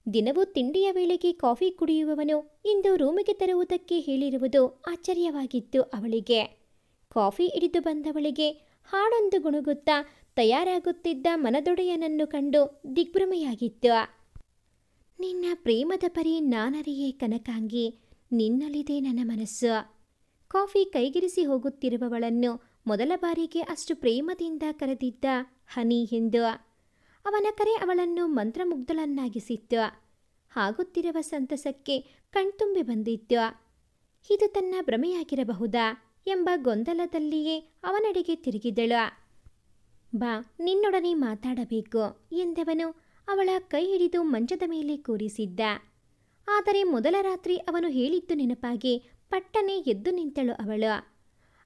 ದಿನವೂ ತಿಂಡಿಯ ವೇಳೆಗೆ ಕಾಫಿ ಕುಡಿಯುವವನು ಇಂದು ರೂಮಿಗೆ ತರುವುದಕ್ಕೆ ಹೇಳಿರುವುದು ಆಶ್ಚರ್ಯವಾಗಿತ್ತು ಅವಳಿಗೆ. ಕಾಫಿ ಹಿಡಿದು ಬಂದವಳಿಗೆ ಹಾಡೊಂದು ಗುಣಗುತ್ತಾ ತಯಾರಾಗುತ್ತಿದ್ದ ಮನದೊಡೆಯನನ್ನು ಕಂಡು ದಿಗ್ಭ್ರಮೆಯಾಗಿತ್ತು. ನಿನ್ನ ಪ್ರೇಮದ ಪರಿ ನಾನರಿಯೇ ಕನಕಾಂಗಿ, ನಿನ್ನಲ್ಲಿದೆ ನನ್ನ ಮನಸ್ಸು. ಕಾಫಿ ಕೈಗಿರಿಸಿ ಹೋಗುತ್ತಿರುವವಳನ್ನು ಮೊದಲ ಬಾರಿಗೆ ಅಷ್ಟು ಪ್ರೇಮದಿಂದ ಕರೆದಿದ್ದ ಹನಿ ಎಂದು. ಅವನ ಕರೆ ಅವಳನ್ನು ಮಂತ್ರಮುಗ್ಧಳನ್ನಾಗಿಸಿತ್ತು. ಆಗುತ್ತಿರುವ ಸಂತಸಕ್ಕೆ ಕಣ್ತುಂಬಿ ಬಂದಿತ್ತು. ಇದು ತನ್ನ ಭ್ರಮೆಯಾಗಿರಬಹುದಾ ಎಂಬ ಗೊಂದಲದಲ್ಲಿಯೇ ಅವನೆಡೆಗೆ ತಿರುಗಿದಳು. ಬಾ, ನಿನ್ನೊಡನೆ ಮಾತಾಡಬೇಕು ಎಂದವನು ಅವಳ ಕೈ ಹಿಡಿದು ಮಂಚದ ಮೇಲೆ ಕೂರಿಸಿದ್ದ. ಆದರೆ ಮೊದಲ ರಾತ್ರಿ ಅವನು ಹೇಳಿದ್ದು ನೆನಪಾಗಿ ಪಟ್ಟನೆ ಎದ್ದು ನಿಂತಳು ಅವಳು.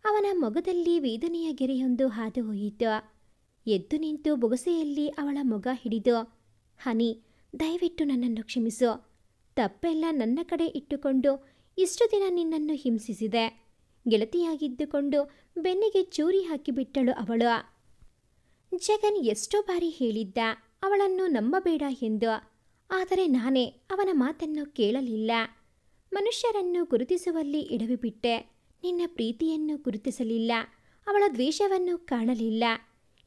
ಅವನ ಮೊಗದಲ್ಲಿ ವೇದನೆಯ ಗೆರೆಯೊಂದು ಹಾದು ಹೋಯಿತು. ಎದ್ದು ನಿಂತು ಬೊಗಸೆಯಲ್ಲಿ ಅವಳ ಮೊಗ ಹಿಡಿದು, ಹನಿ, ದಯವಿಟ್ಟು ನನ್ನನ್ನು ಕ್ಷಮಿಸು. ತಪ್ಪೆಲ್ಲ ನನ್ನ ಕಡೆ ಇಟ್ಟುಕೊಂಡು ಇಷ್ಟು ದಿನ ನಿನ್ನನ್ನು ಹಿಂಸಿಸಿದೆ. ಗೆಳತಿಯಾಗಿದ್ದುಕೊಂಡು ಬೆನ್ನಿಗೆ ಚೂರಿ ಹಾಕಿಬಿಟ್ಟಳು ಅವಳು. ಜಗನ್ ಎಷ್ಟೋ ಬಾರಿ ಹೇಳಿದ್ದ ಅವಳನ್ನು ನಂಬಬೇಡ ಎಂದು. ಆದರೆ ನಾನೇ ಅವನ ಮಾತನ್ನು ಕೇಳಲಿಲ್ಲ. ಮನುಷ್ಯರನ್ನು ಗುರುತಿಸುವಲ್ಲಿ ಎಡವಿಬಿಟ್ಟೆ. ನಿನ್ನ ಪ್ರೀತಿಯನ್ನು ಗುರುತಿಸಲಿಲ್ಲ, ಅವಳ ದ್ವೇಷವನ್ನು ಕಾಣಲಿಲ್ಲ.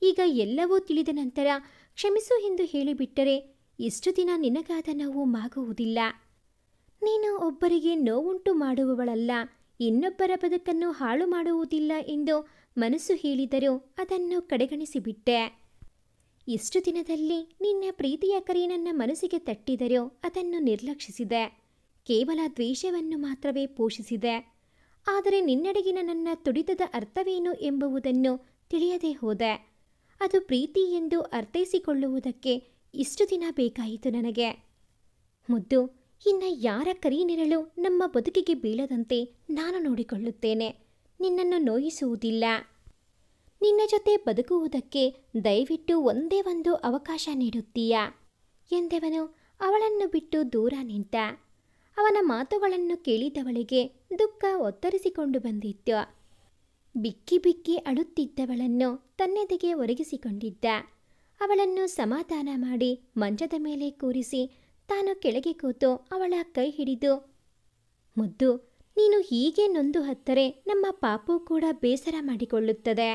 ಈಗ ಎಲ್ಲವೂ ತಿಳಿದ ನಂತರ ಕ್ಷಮಿಸು ಎಂದು ಹೇಳಿಬಿಟ್ಟರೆ ಇಷ್ಟು ದಿನ ನಿನಗಾದ ನೋವು ಮಾಗುವುದಿಲ್ಲ. ನೀನು ಒಬ್ಬರಿಗೆ ನೋವುಂಟು ಮಾಡುವವಳಲ್ಲ, ಇನ್ನೊಬ್ಬರ ಬದುಕನ್ನು ಹಾಳು ಮಾಡುವುದಿಲ್ಲ ಎಂದು ಮನಸ್ಸು ಹೇಳಿದರೂ ಅದನ್ನು ಕಡೆಗಣಿಸಿಬಿಟ್ಟೆ. ಇಷ್ಟು ದಿನದಲ್ಲಿ ನಿನ್ನ ಪ್ರೀತಿಯ ಕರೆ ನನ್ನ ಮನಸ್ಸಿಗೆ ತಟ್ಟಿದರೂ ಅದನ್ನು ನಿರ್ಲಕ್ಷಿಸಿದೆ. ಕೇವಲ ದ್ವೇಷವನ್ನು ಮಾತ್ರವೇ ಪೋಷಿಸಿದೆ. ಆದರೆ ನಿನ್ನೆಡೆಗಿನ ನನ್ನ ತುಡಿತದ ಅರ್ಥವೇನು ಎಂಬುದನ್ನು ತಿಳಿಯದೆ ಹೋದೆ. ಅದು ಪ್ರೀತಿ ಎಂದು ಅರ್ಥೈಸಿಕೊಳ್ಳುವುದಕ್ಕೆ ಇಷ್ಟು ದಿನ ಬೇಕಾಯಿತು ನನಗೆ. ಮುದ್ದು, ಇನ್ನು ಯಾರ ಕರಿನೆರಳು ನಮ್ಮ ಬದುಕಿಗೆ ಬೀಳದಂತೆ ನಾನು ನೋಡಿಕೊಳ್ಳುತ್ತೇನೆ. ನಿನ್ನನ್ನು ನೋಯಿಸುವುದಿಲ್ಲ. ನಿನ್ನ ಜೊತೆ ಬದುಕುವುದಕ್ಕೆ ದಯವಿಟ್ಟು ಒಂದೇ ಒಂದು ಅವಕಾಶ ನೀಡುತ್ತೀಯಾ ಎಂದವನು ಅವಳನ್ನು ಬಿಟ್ಟು ದೂರ ನಿಂತ. ಅವನ ಮಾತುಗಳನ್ನು ಕೇಳಿದವಳಿಗೆ ದುಃಖ ಒತ್ತರಿಸಿಕೊಂಡು ಬಂದಿತ್ತು. ಬಿಕ್ಕಿ ಬಿಕ್ಕಿ ಅಳುತ್ತಿದ್ದವಳನ್ನು ತನ್ನೆದೆಗೆ ಒರಗಿಸಿಕೊಂಡಿದ್ದ. ಅವಳನ್ನು ಸಮಾಧಾನ ಮಾಡಿ ಮಂಚದ ಮೇಲೆ ಕೂರಿಸಿ ತಾನು ಕೆಳಗೆ ಕೂತು ಅವಳ ಕೈ ಹಿಡಿದು, ಮುದ್ದು, ನೀನು ಹೀಗೆ ನೊಂದು ಹತ್ತರೆ ನಮ್ಮ ಪಾಪು ಕೂಡ ಬೇಸರ ಮಾಡಿಕೊಳ್ಳುತ್ತದೆ.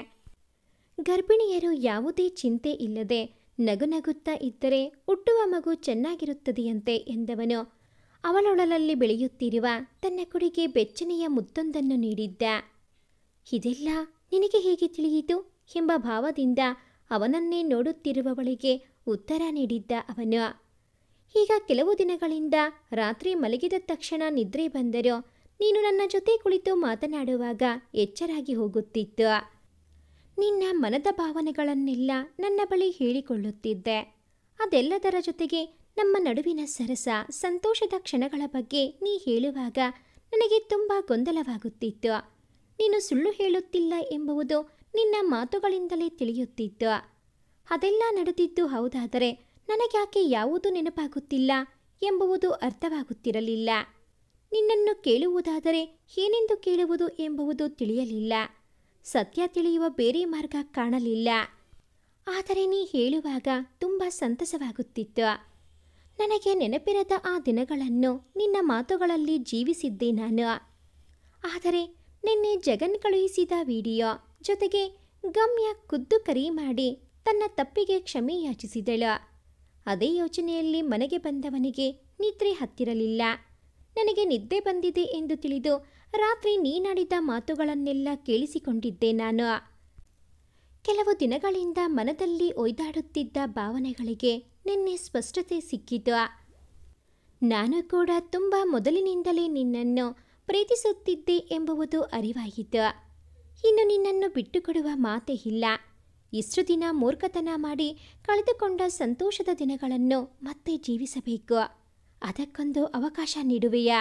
ಗರ್ಭಿಣಿಯರು ಯಾವುದೇ ಚಿಂತೆ ಇಲ್ಲದೆ ನಗುನಗುತ್ತಾ ಇದ್ದರೆ ಹುಟ್ಟುವ ಮಗು ಚೆನ್ನಾಗಿರುತ್ತದೆಯಂತೆ ಎಂದವನು ಅವಳೊಳಲಲ್ಲಿ ಬೆಳೆಯುತ್ತಿರುವ ತನ್ನ ಕುಡಿಗೆ ಬೆಚ್ಚನೆಯ ಮುತ್ತೊಂದನ್ನು ನೀಡಿದ್ದ. ಇದೆಲ್ಲ ನಿನಗೆ ಹೇಗೆ ತಿಳಿಯಿತು ಎಂಬ ಭಾವದಿಂದ ಅವನನ್ನೇ ನೋಡುತ್ತಿರುವವಳಿಗೆ ಉತ್ತರ ನೀಡಿದ್ದ ಅವನು. ಈಗ ಕೆಲವು ದಿನಗಳಿಂದ ರಾತ್ರಿ ಮಲಗಿದ ತಕ್ಷಣ ನಿದ್ರೆ ಬಂದರೂ ನೀನು ನನ್ನ ಜೊತೆ ಕುಳಿತು ಮಾತನಾಡುವಾಗ ಎಚ್ಚರಾಗಿ ಹೋಗುತ್ತಿತ್ತು. ನಿನ್ನ ಮನದ ಭಾವನೆಗಳನ್ನೆಲ್ಲ ನನ್ನ ಬಳಿ ಹೇಳಿಕೊಳ್ಳುತ್ತಿದ್ದೆ. ಅದೆಲ್ಲದರ ಜೊತೆಗೆ ನಮ್ಮ ನಡುವಿನ ಸರಸ, ಸಂತೋಷದ ಕ್ಷಣಗಳ ಬಗ್ಗೆ ನೀ ಹೇಳುವಾಗ ನನಗೆ ತುಂಬ ಗೊಂದಲವಾಗುತ್ತಿತ್ತು. ನೀನು ಸುಳ್ಳು ಹೇಳುತ್ತಿಲ್ಲ ಎಂಬುದು ನಿನ್ನ ಮಾತುಗಳಿಂದಲೇ ತಿಳಿಯುತ್ತಿತ್ತು. ಅದೆಲ್ಲ ನಡೆದಿದ್ದು ಹೌದಾದರೆ ನನಗ್ಯಾಕೆ ಯಾವುದೂ ನೆನಪಾಗುತ್ತಿಲ್ಲ ಎಂಬುದು ಅರ್ಥವಾಗುತ್ತಿರಲಿಲ್ಲ. ನಿನ್ನನ್ನು ಕೇಳುವುದಾದರೆ ಏನೆಂದು ಕೇಳುವುದು ಎಂಬುದು ತಿಳಿಯಲಿಲ್ಲ. ಸತ್ಯ ತಿಳಿಯುವ ಬೇರೆ ಮಾರ್ಗ ಕಾಣಲಿಲ್ಲ. ಆದರೆ ನೀ ಹೇಳುವಾಗ ತುಂಬ ಸಂತಸವಾಗುತ್ತಿತ್ತು. ನನಗೆ ನೆನಪಿರದ ಆ ದಿನಗಳನ್ನು ನಿನ್ನ ಮಾತುಗಳಲ್ಲಿ ಜೀವಿಸಿದ್ದೆ ನಾನು. ಆದರೆ ನಿನ್ನೆ ಜಗನ್ ಕಳುಹಿಸಿದ ವಿಡಿಯೋ ಜೊತೆಗೆ ಗಮ್ಯ ಖುದ್ದು ಕರೆ ಮಾಡಿ ತನ್ನ ತಪ್ಪಿಗೆ ಕ್ಷಮೆ ಯಾಚಿಸಿದಳು. ಅದೇ ಯೋಚನೆಯಲ್ಲಿ ಮನೆಗೆ ಬಂದವನಿಗೆ ನಿದ್ರೆ ಹತ್ತಿರಲಿಲ್ಲ. ನನಗೆ ನಿದ್ದೆ ಬಂದಿದೆ ಎಂದು ತಿಳಿದು ರಾತ್ರಿ ನೀನಾಡಿದ ಮಾತುಗಳನ್ನೆಲ್ಲ ಕೇಳಿಸಿಕೊಂಡಿದ್ದೆ ನಾನು. ಕೆಲವು ದಿನಗಳಿಂದ ಮನದಲ್ಲಿ ಒಯ್ದಾಡುತ್ತಿದ್ದ ಭಾವನೆಗಳಿಗೆ ನಿನ್ನೆ ಸ್ಪಷ್ಟತೆ ಸಿಕ್ಕಿತು. ನಾನು ಕೂಡ ತುಂಬ ಮೊದಲಿನಿಂದಲೇ ನಿನ್ನನ್ನು ಪ್ರೀತಿಸುತ್ತಿದ್ದೆ ಎಂಬುವುದು ಅರಿವಾಯಿತು. ಇನ್ನು ನಿನ್ನನ್ನು ಬಿಟ್ಟುಕೊಡುವ ಮಾತೇ ಇಲ್ಲ. ಇಷ್ಟು ದಿನ ಮೂರ್ಖತನ ಮಾಡಿ ಕಳೆದುಕೊಂಡ ಸಂತೋಷದ ದಿನಗಳನ್ನು ಮತ್ತೆ ಜೀವಿಸಬೇಕು. ಅದಕ್ಕೊಂದು ಅವಕಾಶ ನೀಡುವೆಯಾ?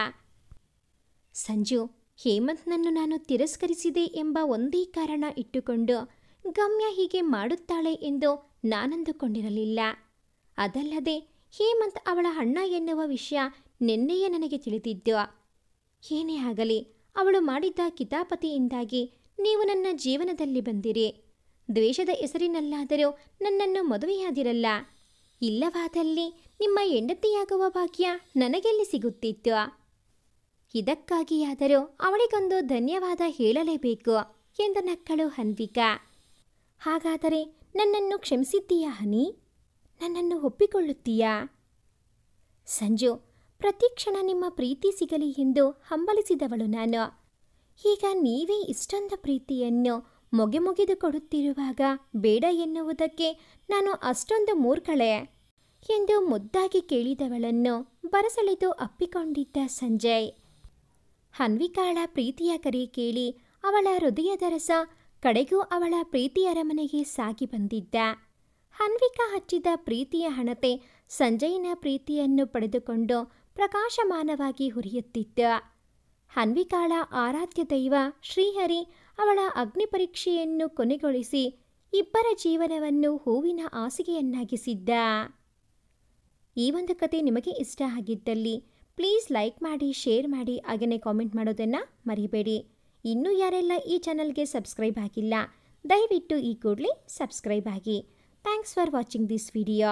ಸಂಜು, ಹೇಮಂತ್ನನ್ನು ನಾನು ತಿರಸ್ಕರಿಸಿದೆ ಎಂಬ ಒಂದೇ ಕಾರಣ ಇಟ್ಟುಕೊಂಡು ಗಮ್ಯ ಹೀಗೆ ಮಾಡುತ್ತಾಳೆ ಎಂದು ನಾನಂದುಕೊಂಡಿರಲಿಲ್ಲ. ಅದಲ್ಲದೆ ಹೇಮಂತ್ ಅವಳ ಅಣ್ಣ ಎನ್ನುವ ವಿಷಯ ನಿನ್ನೆಯೇ ನನಗೆ ತಿಳಿದಿದ್ದು. ಏನೇ ಆಗಲಿ, ಅವಳು ಮಾಡಿದ್ದ ಕಿತಾಪತಿಯಿಂದಾಗಿ ನೀವು ನನ್ನ ಜೀವನದಲ್ಲಿ ಬಂದಿರಿ. ದ್ವೇಷದ ಹೆಸರಿನಲ್ಲಾದರೂ ನನ್ನನ್ನು ಮದುವೆಯಾದಿರಲ್ಲ. ಇಲ್ಲವಾದಲ್ಲಿ ನಿಮ್ಮ ಹೆಂಡತಿಯಾಗುವ ಭಾಗ್ಯ ನನಗೆಲ್ಲಿ ಸಿಗುತ್ತಿತ್ತು? ಇದಕ್ಕಾಗಿಯಾದರೂ ಅವಳಿಗೊಂದು ಧನ್ಯವಾದ ಹೇಳಲೇಬೇಕು ಎಂದು ನಕ್ಕಳು ಅನ್ವಿಕಾ. ಹಾಗಾದರೆ ನನ್ನನ್ನು ಕ್ಷಮಿಸಿದ್ದೀಯಾ ಹನಿ? ನನ್ನನ್ನು ಒಪ್ಪಿಕೊಳ್ಳುತ್ತೀಯಾ? ಸಂಜು, ಪ್ರತಿ ಕ್ಷಣ ನಿಮ್ಮ ಪ್ರೀತಿ ಸಿಗಲಿ ಎಂದು ಹಂಬಲಿಸಿದವಳು ನಾನು. ಈಗ ನೀವೇ ಇಷ್ಟೊಂದು ಪ್ರೀತಿಯನ್ನು ಮುಗಿದು ಕೊಡುತ್ತಿರುವಾಗ ಬೇಡ ಎನ್ನುವುದಕ್ಕೆ ನಾನು ಅಷ್ಟೊಂದು ಮೂರ್ಖಳೆ ಎಂದು ಮುದ್ದಾಗಿ ಕೇಳಿದವಳನ್ನು ಬರಸೆಳೆದು ಅಪ್ಪಿಕೊಂಡಿದ್ದ ಸಂಜಯ್. ಅನ್ವಿಕಾಳ ಪ್ರೀತಿಯ ಕರೆ ಕೇಳಿ ಅವಳ ಹೃದಯದ ರಸ ಕಡೆಗೂ ಅವಳ ಪ್ರೀತಿಯ ಅರಮನೆಗೆ ಸಾಗಿ ಬಂದಿದ್ದ. ಅನ್ವಿಕಾ ಹಚ್ಚಿದ ಪ್ರೀತಿಯ ಹಣತೆ ಸಂಜಯ್ನ ಪ್ರೀತಿಯನ್ನು ಪಡೆದುಕೊಂಡು ಪ್ರಕಾಶಮಾನವಾಗಿ ಹುರಿಯುತ್ತಿತ್ತು. ಅನ್ವಿಕಾಳ ಆರಾಧ್ಯ ದೈವ ಶ್ರೀಹರಿ ಅವಳ ಅಗ್ನಿ ಪರೀಕ್ಷೆಯನ್ನು ಕೊನೆಗೊಳಿಸಿ ಇಬ್ಬರ ಜೀವನವನ್ನು ಹೂವಿನ ಹಾಸಿಗೆಯನ್ನಾಗಿಸಿದ್ದ. ಈ ಒಂದು ಕತೆ ನಿಮಗೆ ಇಷ್ಟ ಆಗಿದ್ದಲ್ಲಿ ಪ್ಲೀಸ್ ಲೈಕ್ ಮಾಡಿ, ಶೇರ್ ಮಾಡಿ, ಹಾಗೆಯೇ ಕಾಮೆಂಟ್ ಮಾಡೋದನ್ನು ಮರಿಬೇಡಿ. ಇನ್ನೂ ಯಾರೆಲ್ಲ ಈ ಚಾನಲ್ಗೆ ಸಬ್ಸ್ಕ್ರೈಬ್ ಆಗಿಲ್ಲ, ದಯವಿಟ್ಟು ಈ ಕೂಡಲೇ ಸಬ್ಸ್ಕ್ರೈಬ್ ಆಗಿ. Thanks for watching this video.